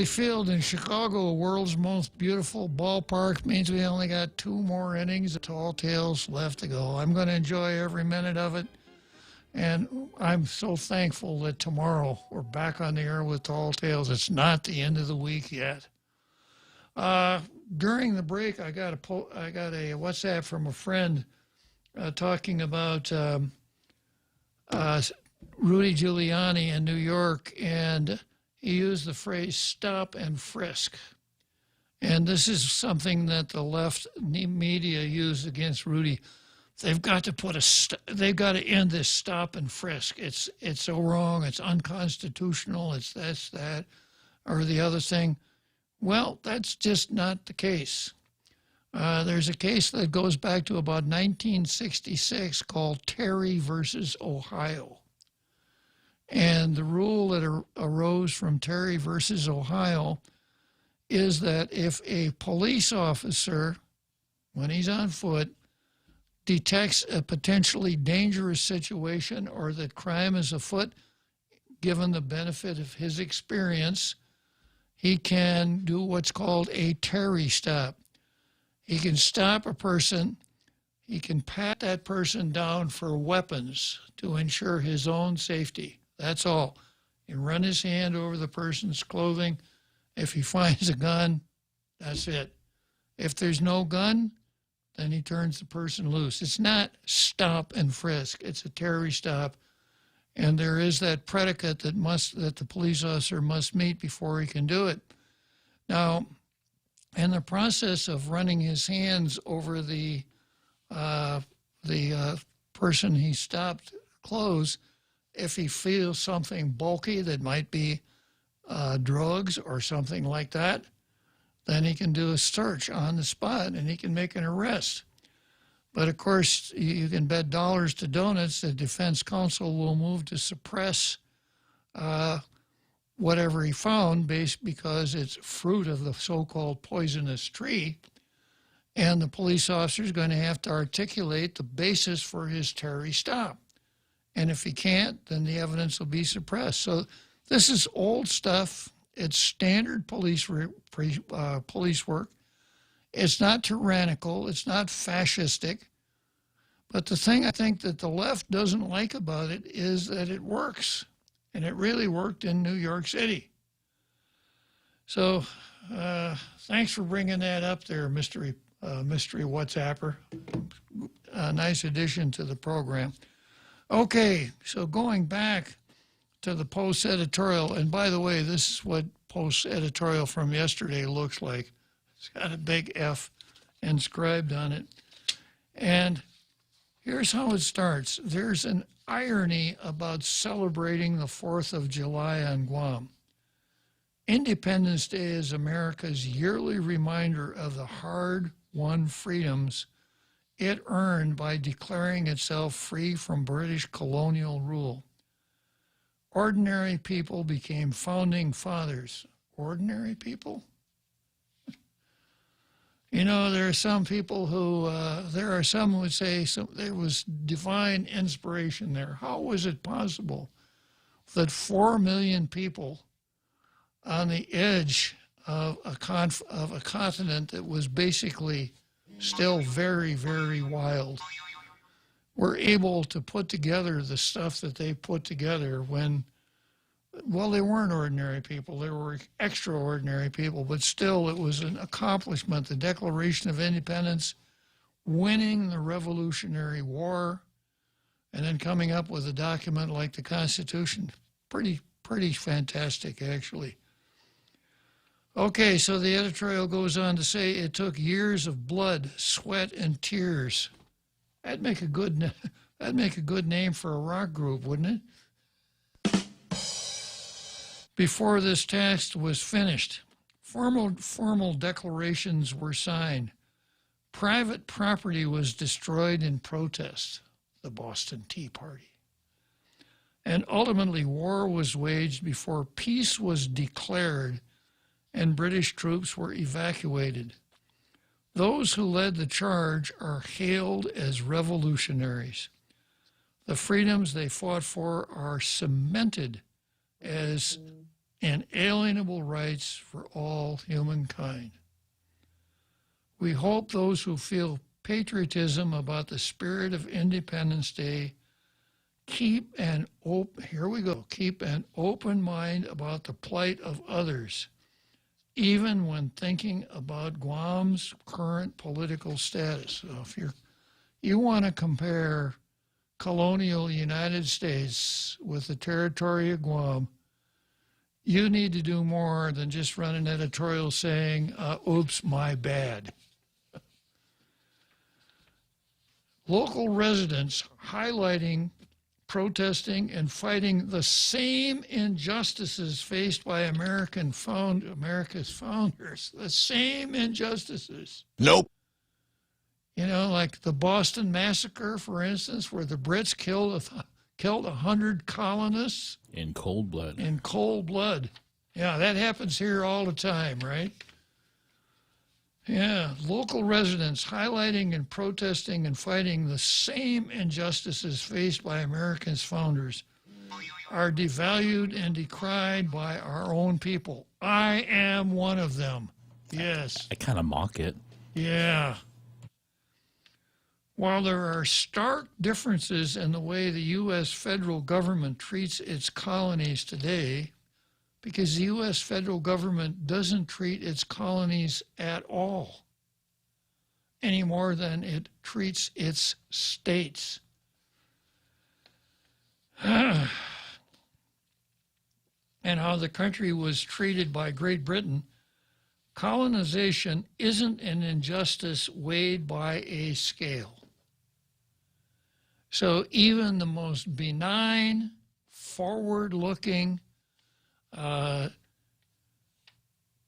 Field in Chicago, world's most beautiful ballpark, means we only got 2 more innings of Tall Tales left to go. I'm going to enjoy every minute of it, and I'm so thankful that tomorrow we're back on the air with Tall Tales. It's not the end of the week yet. During the break, I got a WhatsApp from a friend talking about Rudy Giuliani in New York, and he used the phrase "stop and frisk," and this is something that the left media used against Rudy. They've got to they've got to end this stop and frisk. It's so wrong. It's unconstitutional. It's this, that, or the other thing. Well, that's just not the case. There's a case that goes back to about 1966 called Terry versus Ohio. And the rule that arose from Terry versus Ohio is that if a police officer, when he's on foot, detects a potentially dangerous situation or that crime is afoot, given the benefit of his experience, he can do what's called a Terry stop. He can stop a person. He can pat that person down for weapons to ensure his own safety. That's all. He run his hand over the person's clothing. If he finds a gun, that's it. If there's no gun, then he turns the person loose. It's not stop and frisk. It's a Terry stop. And there is that predicate that the police officer must meet before he can do it. Now, in the process of running his hands over the person he stopped clothes, if he feels something bulky that might be drugs or something like that, then he can do a search on the spot and he can make an arrest. But of course, you can bet dollars to donuts the defense counsel will move to suppress whatever he found because it's fruit of the so-called poisonous tree. And the police officer is going to have to articulate the basis for his Terry stop. And if he can't, then the evidence will be suppressed. So this is old stuff. It's standard police work. It's not tyrannical. It's not fascistic. But the thing I think that the left doesn't like about it is that it works. And it really worked in New York City. So thanks for bringing that up there, mystery WhatsApper. Nice addition to the program. Okay, so going back to the Post editorial, and by the way, this is what Post editorial from yesterday looks like. It's got a big F inscribed on it. And here's how it starts. There's an irony about celebrating the 4th of July on Guam. Independence Day is America's yearly reminder of the hard-won freedoms it earned by declaring itself free from British colonial rule. Ordinary people became founding fathers. Ordinary people? You know, there are some people who, would say there was divine inspiration there. How was it possible that 4 million people on the edge of a continent that was basically still very, very wild were able to put together the stuff that they put together when, well, they weren't ordinary people. They were extraordinary people, but still it was an accomplishment. The Declaration of Independence, winning the Revolutionary War, and then coming up with a document like the Constitution. Pretty fantastic, actually. Okay, so the editorial goes on to say it took years of blood, sweat, and tears. That'd make a good name for a rock group, wouldn't it? Before this text was finished, formal declarations were signed. Private property was destroyed in protest, the Boston Tea Party. And ultimately, war was waged before peace was declared and British troops were evacuated. Those who led the charge are hailed as revolutionaries. The freedoms they fought for are cemented as inalienable rights for all humankind. We hope those who feel patriotism about the spirit of Independence Day keep an open mind about the plight of others, even when thinking about Guam's current political status. So if you want to compare colonial United States with the territory of Guam, you need to do more than just run an editorial saying, oops, my bad. Local residents highlighting, protesting, and fighting the same injustices faced by America's founders. The same injustices. Nope. You know, like the Boston Massacre, for instance, where the Brits killed 100 colonists. In cold blood. In cold blood. Yeah, that happens here all the time, right? Yeah, local residents highlighting and protesting and fighting the same injustices faced by America's founders are devalued and decried by our own people. I am one of them. Yes. I kind of mock it. Yeah. While there are stark differences in the way the U.S. federal government treats its colonies today, because the U.S. federal government doesn't treat its colonies at all, any more than it treats its states. And how the country was treated by Great Britain, colonization isn't an injustice weighed by a scale. So even the most benign, forward-looking,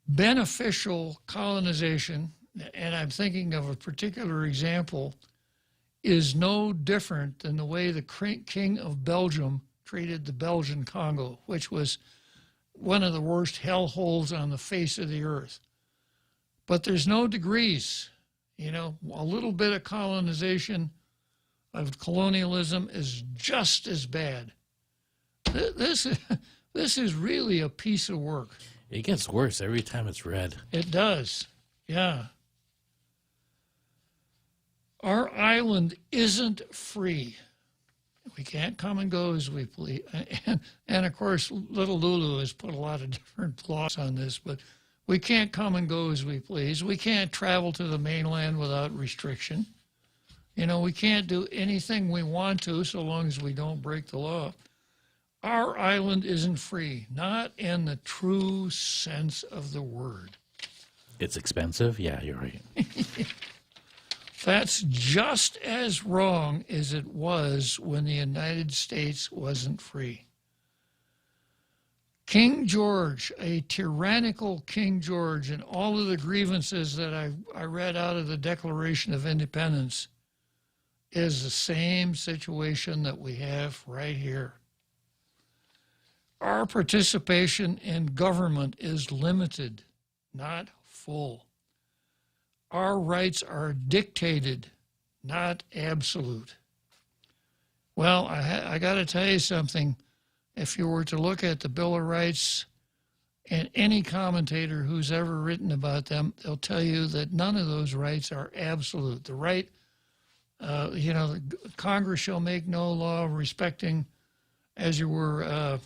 beneficial colonization, and I'm thinking of a particular example, is no different than the way the King of Belgium treated the Belgian Congo, which was one of the worst hellholes on the face of the earth. But there's no degrees. You know, a little bit of colonization, of colonialism, is just as bad. This is really a piece of work. It gets worse every time it's read. It does, yeah. Our island isn't free. We can't come and go as we please. And of course, little Lulu has put a lot of different laws on this, but we can't come and go as we please. We can't travel to the mainland without restriction. You know, we can't do anything we want to so long as we don't break the law. Our island isn't free, not in the true sense of the word. It's expensive? Yeah, you're right. That's just as wrong as it was when the United States wasn't free. King George, a tyrannical King George, and all of the grievances that I read out of the Declaration of Independence is the same situation that we have right here. Our participation in government is limited, not full. Our rights are dictated, not absolute. Well, I got to tell you something. If you were to look at the Bill of Rights and any commentator who's ever written about them, they'll tell you that none of those rights are absolute. The right, Congress shall make no law respecting, as you were,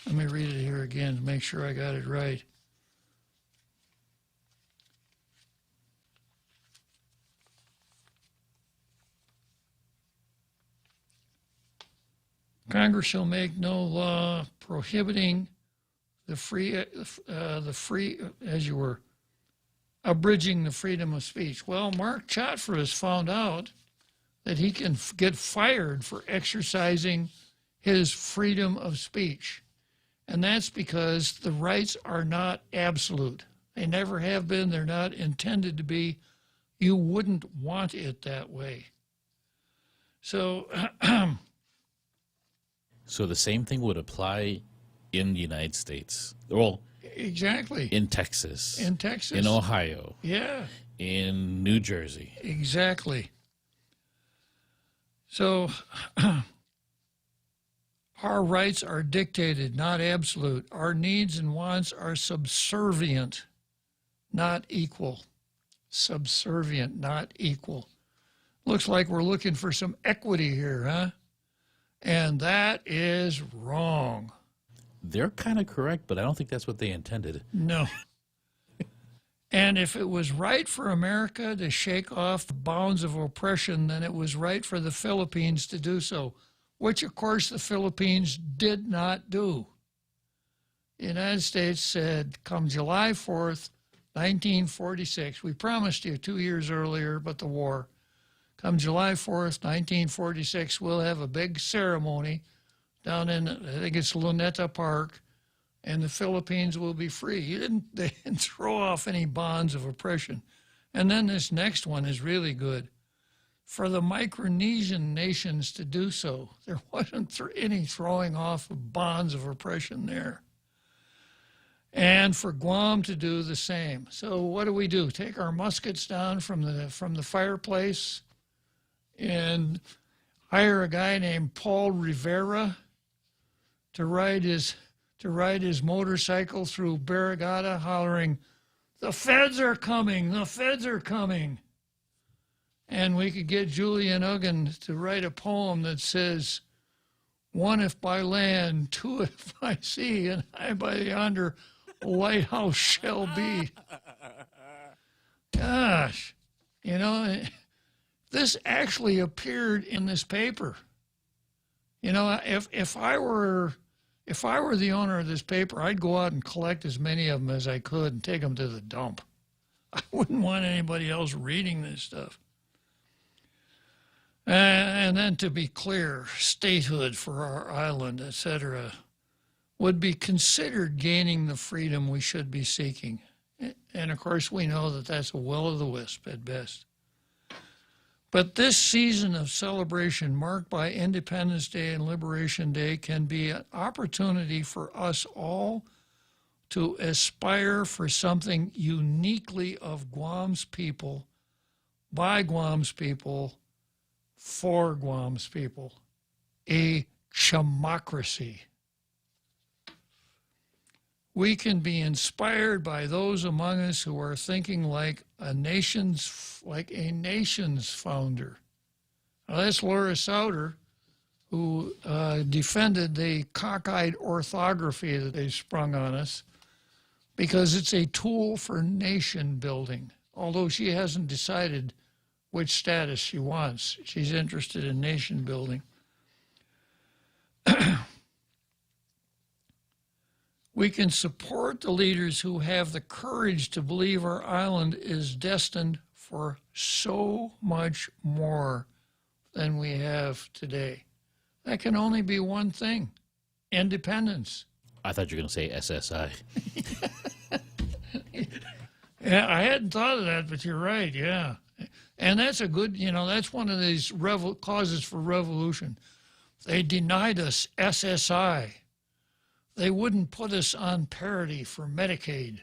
let me read it here again to make sure I got it right. Congress shall make no law prohibiting abridging the freedom of speech. Well, Mark Chotfer has found out that he can get fired for exercising his freedom of speech. And that's because the rights are not absolute. They never have been. They're not intended to be. You wouldn't want it that way. So... So the same thing would apply in the United States. Well, exactly. In Texas. In Texas. In Ohio. Yeah. In New Jersey. Exactly. So our rights are dictated, not absolute. Our needs and wants are subservient, not equal. Subservient, not equal. Looks like we're looking for some equity here, huh? And that is wrong. They're kind of correct, but I don't think that's what they intended. No. And if it was right for America to shake off the bounds of oppression, then it was right for the Philippines to do so, which, of course, the Philippines did not do. The United States said, come July 4th, 1946, we promised you 2 years earlier, but the war. Come July 4th, 1946, we'll have a big ceremony down in, I think it's Luneta Park, and the Philippines will be free. They didn't throw off any bonds of oppression. And then this next one is really good. For the Micronesian nations to do so, there wasn't any throwing off of bonds of oppression there. And for Guam to do the same. So what do? Take our muskets down from the fireplace and hire a guy named Paul Rivera to ride his motorcycle through Barrigada hollering, "The feds are coming, the feds are coming." And we could get Julian Uggan to write a poem that says, "One if by land, two if by sea, and I by yonder lighthouse shall be." Gosh, this actually appeared in this paper. If I were the owner of this paper, I'd go out and collect as many of them as I could and take them to the dump. I wouldn't want anybody else reading this stuff. And then, to be clear, statehood for our island, etc., would be considered gaining the freedom we should be seeking. And of course, we know that that's a will-o'-the-wisp at best. But this season of celebration marked by Independence Day and Liberation Day can be an opportunity for us all to aspire for something uniquely of Guam's people, by Guam's people, for Guam's people, a chamocracy. We can be inspired by those among us who are thinking like a nation's founder. Now, that's Laura Souter, who defended the cockeyed orthography that they sprung on us because it's a tool for nation building, although she hasn't decided which status she wants. She's interested in nation building. We can support the leaders who have the courage to believe our island is destined for so much more than we have today. That can only be one thing: independence. I thought you were going to say SSI. Yeah, I hadn't thought of that, but you're right, yeah. And that's a good, that's one of these causes for revolution. They denied us SSI. They wouldn't put us on parity for Medicaid.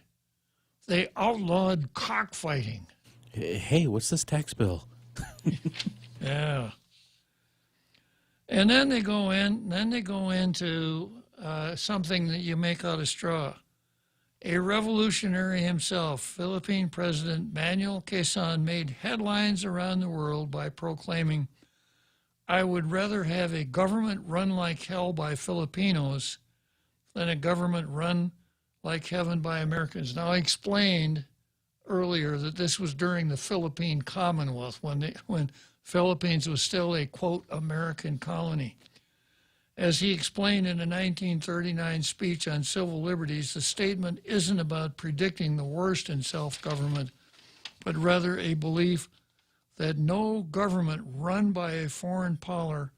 They outlawed cockfighting. Hey, what's this tax bill? Yeah. And then they go into something that you make out of straw. A revolutionary himself, Philippine President Manuel Quezon, made headlines around the world by proclaiming, "I would rather have a government run like hell by Filipinos than a government run like heaven by Americans." Now, I explained earlier that this was during the Philippine Commonwealth, when Philippines was still a, quote, American colony. As he explained in a 1939 speech on civil liberties, the statement isn't about predicting the worst in self-government, but rather a belief that no government run by a foreign power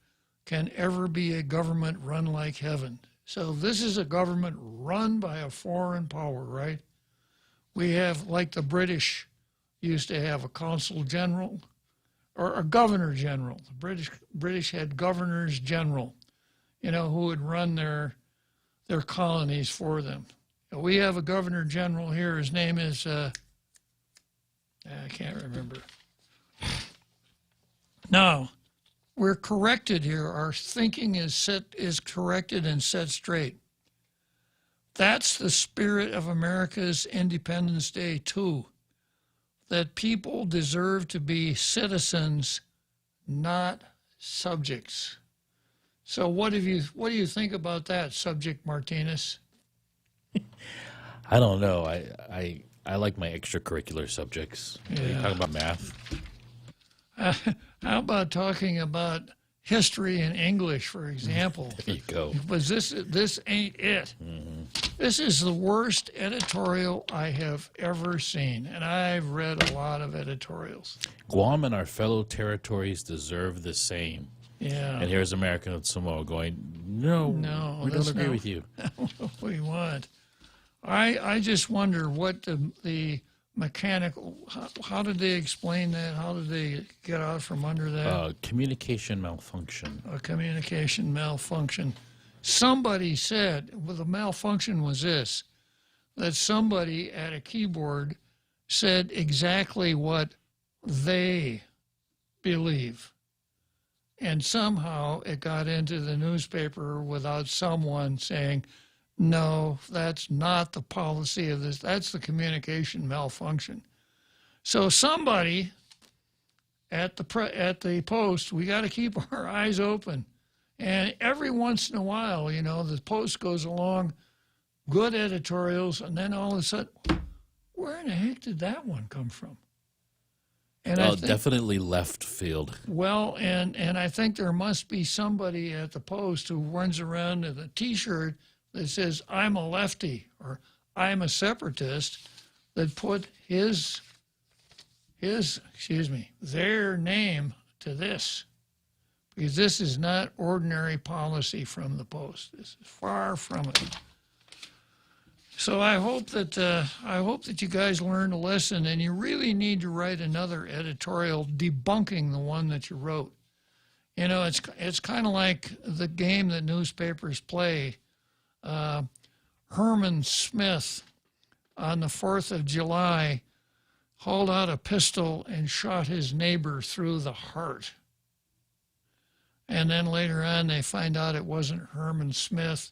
can ever be a government run like heaven. So this is a government run by a foreign power, right? We have, like the British used to have, a consul general or a governor general. The British had governors general, who would run their colonies for them. We have a governor general here. His name is, I can't remember. Now, we're corrected here. Our thinking is corrected and set straight. That's the spirit of America's Independence Day, too. That people deserve to be citizens, not subjects. So what do you think about that, Subject Martinez? I don't know. I like my extracurricular subjects. Yeah. Are you talking about math? How about talking about history and English, for example? There you go. But this ain't it. Mm-hmm. This is the worst editorial I have ever seen, and I've read a lot of editorials. Guam and our fellow territories deserve the same. Yeah. And here's American and Samoa going, no, we don't agree with you. What we want. I just wonder what the mechanical. How did they explain that? How did they get out from under that? Communication malfunction. A communication malfunction. Somebody said, well, the malfunction was this, that somebody at a keyboard said exactly what they believe. And somehow it got into the newspaper without someone saying, no, that's not the policy of this. That's the communication malfunction. So somebody at the Post, we got to keep our eyes open. And every once in a while, you know, the Post goes along, good editorials, and then all of a sudden, where in the heck did that one come from? And I think, definitely left field. well, and I think there must be somebody at the Post who runs around in a T-shirt that says, I'm a lefty, or I'm a separatist, that put their name to this. Because this is not ordinary policy from the Post. This is far from it. So I hope that you guys learned a lesson, and you really need to write another editorial debunking the one that you wrote. You know, it's kind of like the game that newspapers play. Herman Smith on the 4th of July hauled out a pistol and shot his neighbor through the heart. And then later on, they find out it wasn't Herman Smith,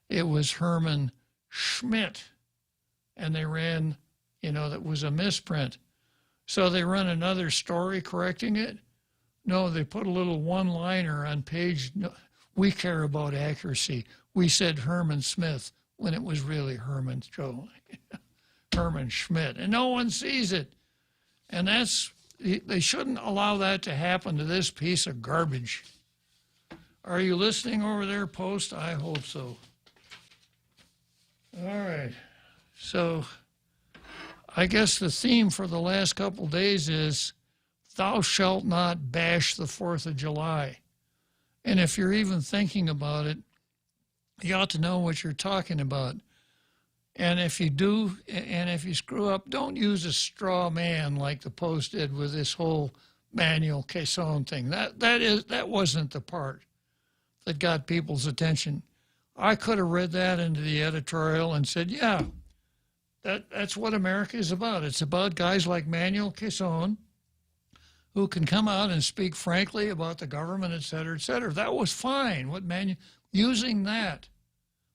it was Herman Schmidt. And they ran, you know, that was a misprint. So they run another story correcting it. No, they put a little one-liner on page, no, we care about accuracy. We said Herman Smith when it was really Herman Schmidt. And no one sees it. And they shouldn't allow that to happen to this piece of garbage. Are you listening over there, Post? I hope so. All right. So I guess the theme for the last couple days is thou shalt not bash the 4th of July. And if you're even thinking about it, you ought to know what you're talking about. And if you do, and if you screw up, don't use a straw man like the Post did with this whole Manuel Quezon thing. That wasn't the part that got people's attention. I could have read that into the editorial and said, yeah, that's what America is about. It's about guys like Manuel Quezon who can come out and speak frankly about the government, et cetera, et cetera. That was fine. Using that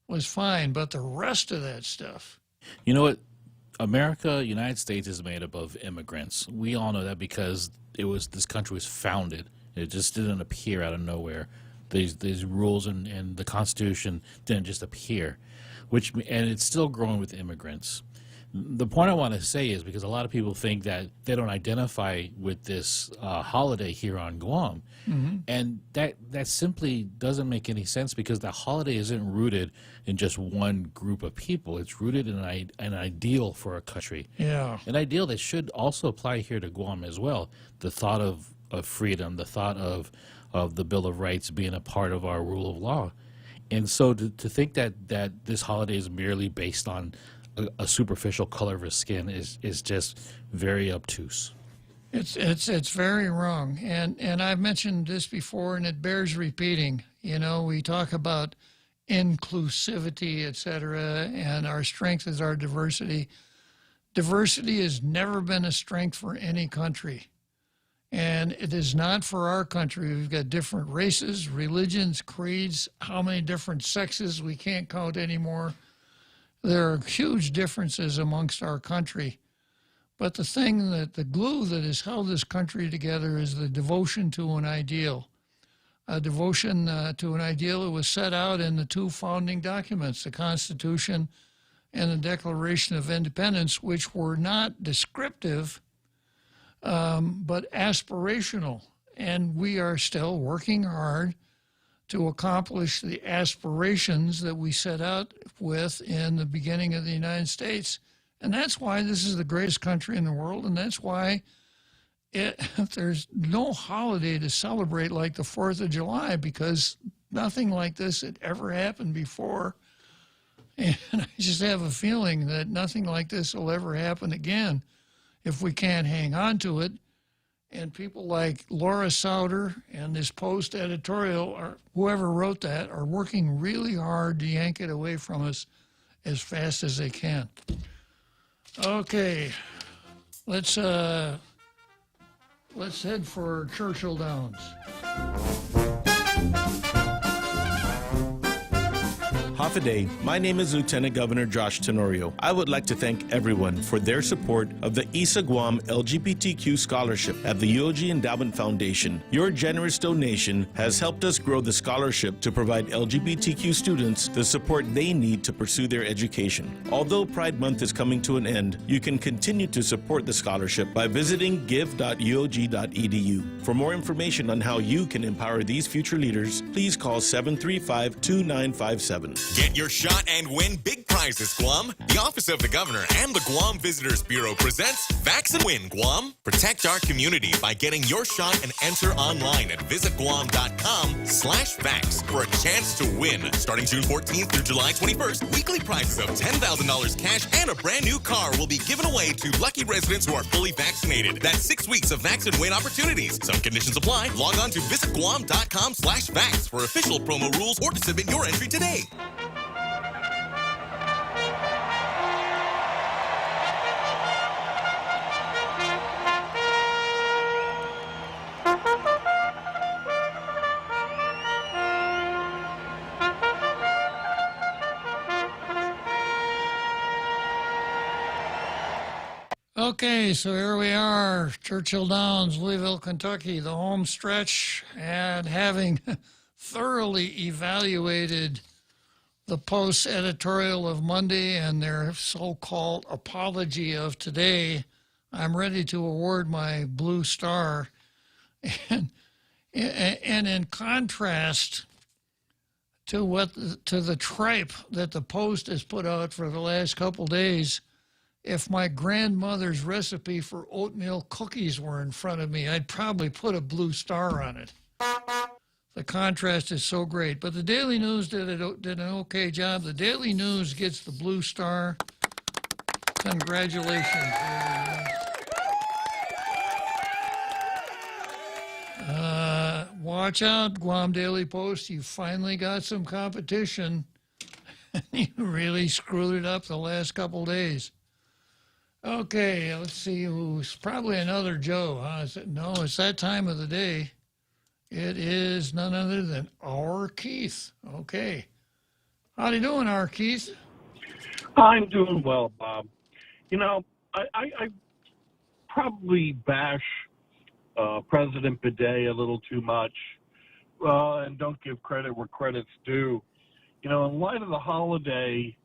was fine, but the rest of that stuff. You know what? America, United States, is made up of immigrants. We all know that because this country was founded. It just didn't appear out of nowhere. These rules and the Constitution didn't just appear, and it's still growing with immigrants. The point I want to say is because a lot of people think that they don't identify with this holiday here on Guam, and that simply doesn't make any sense because the holiday isn't rooted in just one group of people. It's rooted in an ideal for a country. Yeah, an ideal that should also apply here to Guam as well. The thought of freedom, the thought of the Bill of Rights being a part of our rule of law. And so to think that this holiday is merely based on a superficial color of his skin is just very obtuse. It's very wrong. And I've mentioned this before, and it bears repeating. You know, we talk about inclusivity, et cetera, and our strength is our diversity. Diversity has never been a strength for any country. And it is not for our country. We've got different races, religions, creeds, how many different sexes we can't count anymore. There are huge differences amongst our country. But the glue that has held this country together is the devotion to an ideal. A devotion to an ideal that was set out in the two founding documents, the Constitution and the Declaration of Independence, which were not descriptive, but aspirational. And we are still working hard to accomplish the aspirations that we set out with in the beginning of the United States. And that's why this is the greatest country in the world, and that's why there's no holiday to celebrate like the 4th of July, because nothing like this had ever happened before. And I just have a feeling that nothing like this will ever happen again if we can't hang on to it. And people like Laura Sauter and this Post editorial, or whoever wrote that, are working really hard to yank it away from us as fast as they can. Okay, let's head for Churchill Downs. Hafa-day. My name is Lieutenant Governor Josh Tenorio. I would like to thank everyone for their support of the Isa Guam LGBTQ Scholarship at the UOG Endowment Foundation. Your generous donation has helped us grow the scholarship to provide LGBTQ students the support they need to pursue their education. Although Pride Month is coming to an end, you can continue to support the scholarship by visiting give.uog.edu. For more information on how you can empower these future leaders, please call 735-2957. Get your shot and win big prizes, Guam. The Office of the Governor and the Guam Visitors Bureau presents Vax and Win, Guam. Protect our community by getting your shot and enter online at visitguam.com/vax for a chance to win. Starting June 14th through July 21st, weekly prizes of $10,000 cash and a brand new car will be given away to lucky residents who are fully vaccinated. That's 6 weeks of Vax and Win opportunities. Some conditions apply. Log on to visitguam.com/vax for official promo rules or to submit your entry today. Okay, so here we are, Churchill Downs, Louisville, Kentucky, the home stretch, and having thoroughly evaluated the Post editorial of Monday and their so-called apology of today, I'm ready to award my blue star. And in contrast to the tripe that the Post has put out for the last couple days, if my grandmother's recipe for oatmeal cookies were in front of me, I'd probably put a blue star on it. The contrast is so great. But the Daily News did an okay job. The Daily News gets the blue star. Congratulations. Watch out, Guam Daily Post. You finally got some competition. You really screwed it up the last couple days. Okay, let's see who's probably another Joe, huh? No, it's that time of the day. It is none other than our Keith. Okay. How you doing, our Keith? I'm doing well, Bob. You know, I probably bash President Bidet a little too much and don't give credit where credit's due. You know, in light of the holiday,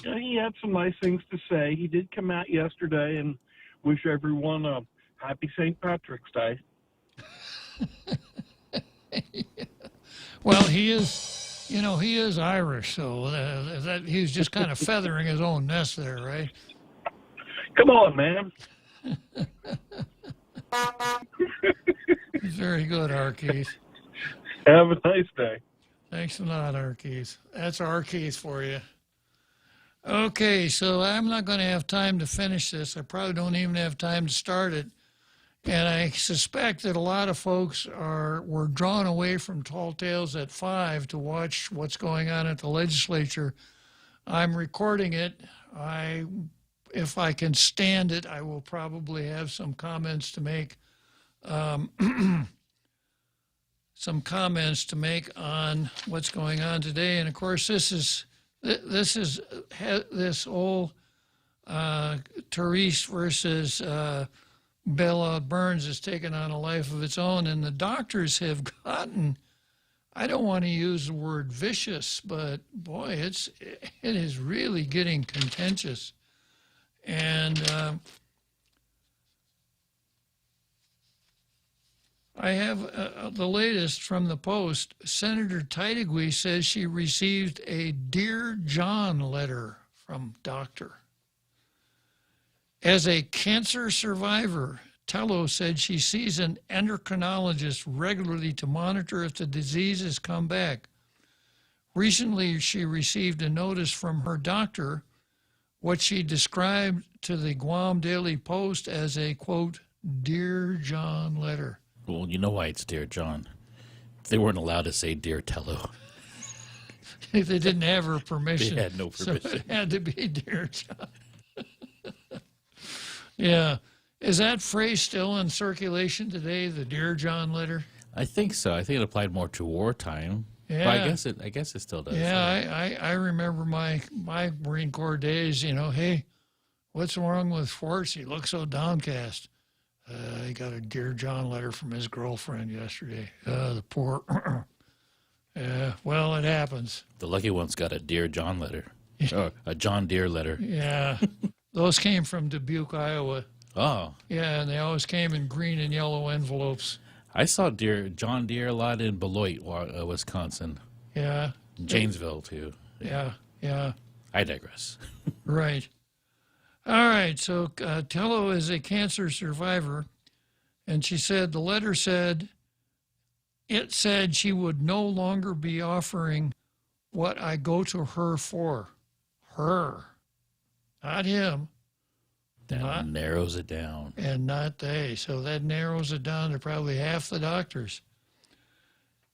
you know, he had some nice things to say. He did come out yesterday and wish everyone a happy St. Patrick's Day. Well, he is, you know, he is Irish, so that he was just kind of feathering his own nest there, right? Come on, man. Very good, Arkeith. Have a nice day. Thanks a lot, Arkeith. That's Arkeith for you. Okay, so I'm not going to have time to finish this. I probably don't even have time to start it. And I suspect that a lot of folks were drawn away from Tall Tales at 5 to watch what's going on at the legislature. I'm recording it. If I can stand it, I will probably have some comments to make. Some comments to make on what's going on today. And of course, this whole Therese versus Bella Burns has taken on a life of its own, and the doctors have gotten, I don't want to use the word vicious, but boy, it is really getting contentious. And I have the latest from the Post. Senator Titagui says she received a Dear John letter from doctor. As a cancer survivor, Tello said she sees an endocrinologist regularly to monitor if the disease has come back. Recently, she received a notice from her doctor, what she described to the Guam Daily Post as a, quote, Dear John letter. Well, you know why it's Dear John. They weren't allowed to say Dear Tello. They didn't have her permission. They had no permission. So it had to be Dear John. Yeah. Is that phrase still in circulation today, the Dear John letter? I think so. I think it applied more to wartime. Yeah. But I guess it still does. Yeah, I remember my Marine Corps days, you know, hey, what's wrong with Schwartz? He looks so downcast. He got a Dear John letter from his girlfriend yesterday. The poor. Yeah, well, it happens. The lucky one's got a Dear John letter. Or a John Deere letter. Yeah. Those came from Dubuque, Iowa. Oh. Yeah, and they always came in green and yellow envelopes. I saw John Deere a lot in Beloit, Wisconsin. Yeah. Janesville, too. Yeah, yeah. I digress. Right. All right, so Tello is a cancer survivor, and she said, the letter said, it said she would no longer be offering what I go to her for. Her. Not him. That narrows it down. And not they. So that narrows it down to probably half the doctors.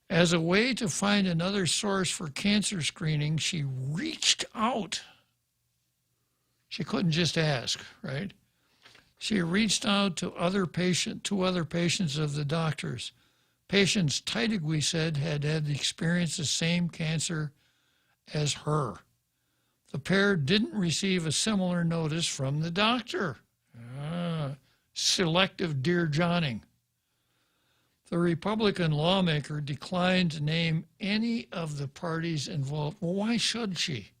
As a way to find another source for cancer screening, she reached out. She couldn't just ask, right? She reached out to other patients of the doctors. Patients, Klitzkie said, had experienced the same cancer as her. The pair didn't receive a similar notice from the doctor. Selective Dear Johnning. The Republican lawmaker declined to name any of the parties involved. Well, why should she?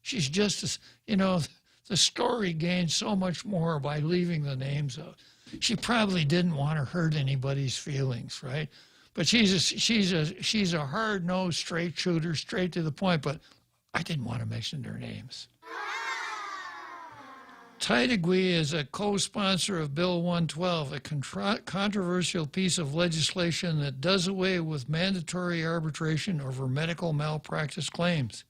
She's just, the story gained so much more by leaving the names out. She probably didn't want to hurt anybody's feelings, right? But she's a hard-nosed, straight shooter, straight to the point, but I didn't want to mention their names. Klitzkie is a co-sponsor of Bill 112, a controversial piece of legislation that does away with mandatory arbitration over medical malpractice claims.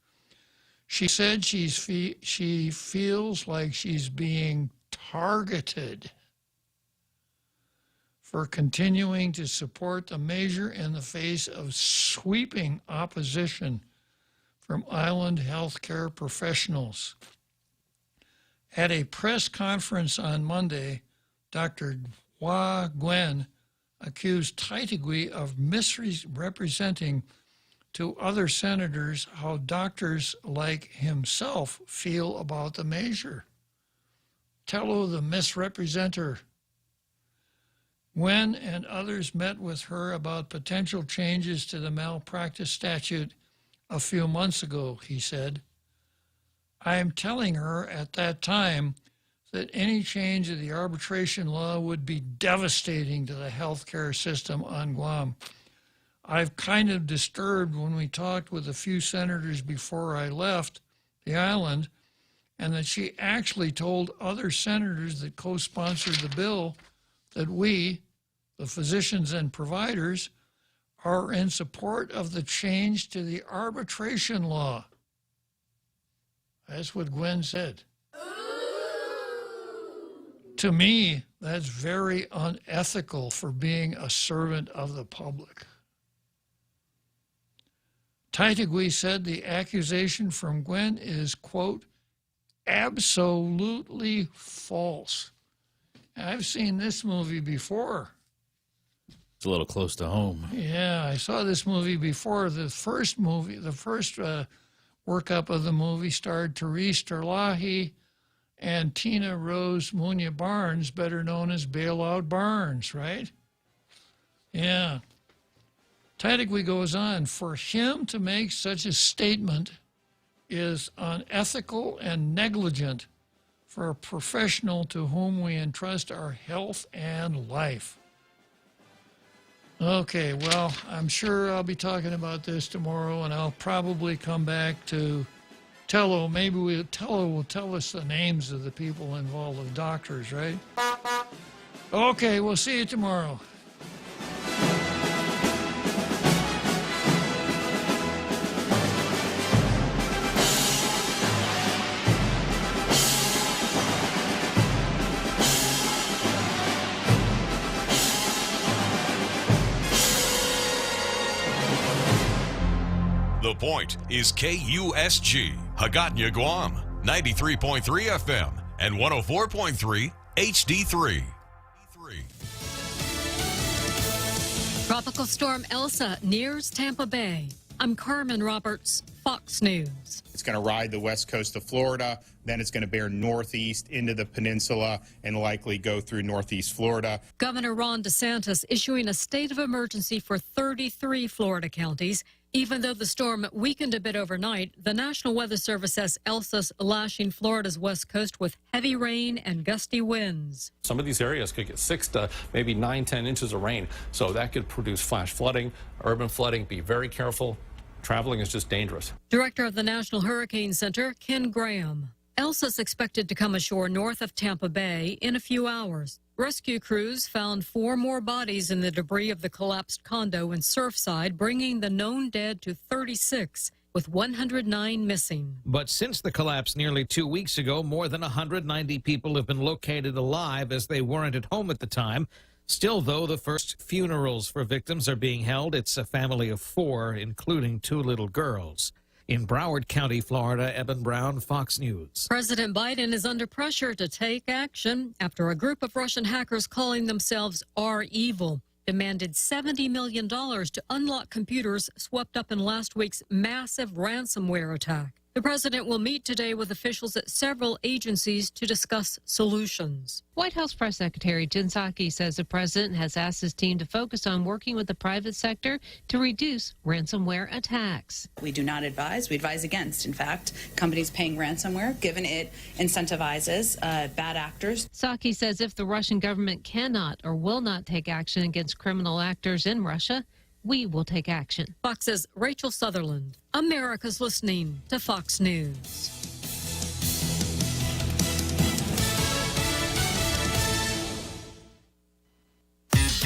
She said she feels like she's being targeted for continuing to support the measure in the face of sweeping opposition from island healthcare professionals. At a press conference on Monday, Dr. Hua Gwen accused Klitzkie of misrepresenting to other senators how doctors like himself feel about the measure. Tello the misrepresenter. Gwen and others met with her about potential changes to the malpractice statute a few months ago, he said. I am telling her at that time that any change of the arbitration law would be devastating to the healthcare system on Guam. I've kind of disturbed when we talked with a few senators before I left the island, and that she actually told other senators that co-sponsored the bill that we, the physicians and providers, are in support of the change to the arbitration law. That's what Gwen said. To me, that's very unethical for being a servant of the public. Klitzkie said the accusation from Gwen is, quote, absolutely false. I've seen this movie before. It's a little close to home. Yeah, I saw this movie before. The first workup of the movie starred Therese Terlahi and Tina Rose Munya Barnes, better known as Bailout Barnes, right? Yeah. Klitzkie goes on, for him to make such a statement is unethical and negligent for a professional to whom we entrust our health and life. Okay, well, I'm sure I'll be talking about this tomorrow, and I'll probably come back to Tello. Maybe Tello will tell us the names of the people involved, of doctors, right? Okay, we'll see you tomorrow. The Point is KUSG, Hagåtña, Guam, 93.3 FM and 104.3 HD3. Tropical storm Elsa nears Tampa Bay. I'm Carmen Roberts, Fox News. It's going to ride the west coast of Florida, then it's going to bear northeast into the peninsula and likely go through northeast Florida. Governor Ron DeSantis issuing a state of emergency for 33 Florida counties. Even though the storm weakened a bit overnight, the National Weather Service says Elsa's lashing Florida's west coast with heavy rain and gusty winds. Some of these areas could get 6 to maybe 9, 10 inches of rain, so that could produce flash flooding, urban flooding. Be very careful. Traveling is just dangerous. Director of the National Hurricane Center, Ken Graham. Elsa's expected to come ashore north of Tampa Bay in a few hours. Rescue crews found 4 more bodies in the debris of the collapsed condo in Surfside, bringing the known dead to 36, with 109 missing. But since the collapse nearly 2 weeks ago, more than 190 people have been located alive as they weren't at home at the time. Still, though, the first funerals for victims are being held. It's a family of 4, including 2 little girls. In Broward County, Florida, Eben Brown, Fox News. President Biden is under pressure to take action after a group of Russian hackers calling themselves R-Evil demanded $70 million to unlock computers swept up in last week's massive ransomware attack. The president will meet today with officials at several agencies to discuss solutions. White House Press Secretary Jen Psaki says the president has asked his team to focus on working with the private sector to reduce ransomware attacks. We do not advise. We advise against, in fact, companies paying ransomware, given it incentivizes bad actors. Psaki says if the Russian government cannot or will not take action against criminal actors in Russia, we will take action. Fox's Rachel Sutherland. America's listening to Fox News.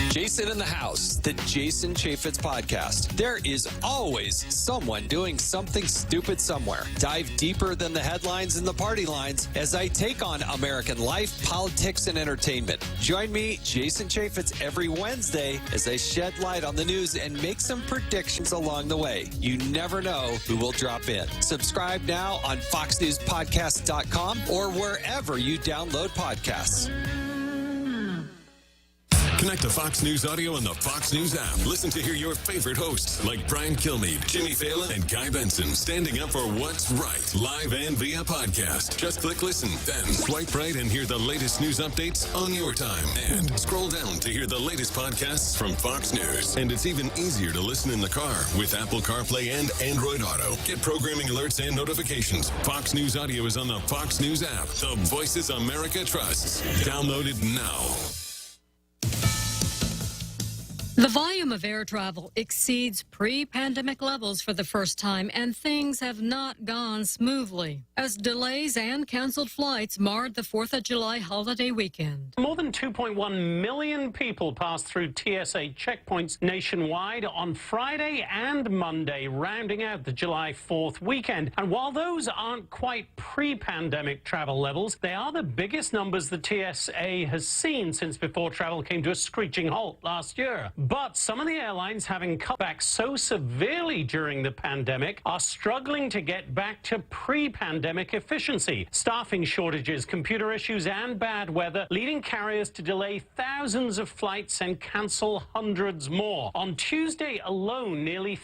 Jason in the House, the Jason Chaffetz podcast. There is always someone doing something stupid somewhere. Dive deeper than the headlines and the party lines as I take on American life, politics, and entertainment. Join me, Jason Chaffetz, every Wednesday as I shed light on the news and make some predictions along the way. You never know who will drop in. Subscribe now on foxnewspodcast.com or wherever you download podcasts. Connect to Fox News Audio on the Fox News app. Listen to hear your favorite hosts like Brian Kilmeade, Jimmy Fallon, and Guy Benson standing up for what's right, live and via podcast. Just click listen, then swipe right and hear the latest news updates on your time. And scroll down to hear the latest podcasts from Fox News. And it's even easier to listen in the car with Apple CarPlay and Android Auto. Get programming alerts and notifications. Fox News Audio is on the Fox News app. The voices America trusts. Download it now. The volume of air travel exceeds pre-pandemic levels for the first time, and things have not gone smoothly as delays and canceled flights marred the 4th of July holiday weekend. More than 2.1 million people passed through TSA checkpoints nationwide on Friday and Monday, rounding out the July 4th weekend. And while those aren't quite pre-pandemic travel levels, they are the biggest numbers the TSA has seen since before travel came to a screeching halt last year. But some of the airlines, having cut back so severely during the pandemic, are struggling to get back to pre-pandemic efficiency. Staffing shortages, computer issues, and bad weather leading carriers to delay thousands of flights and cancel hundreds more. On Tuesday alone, nearly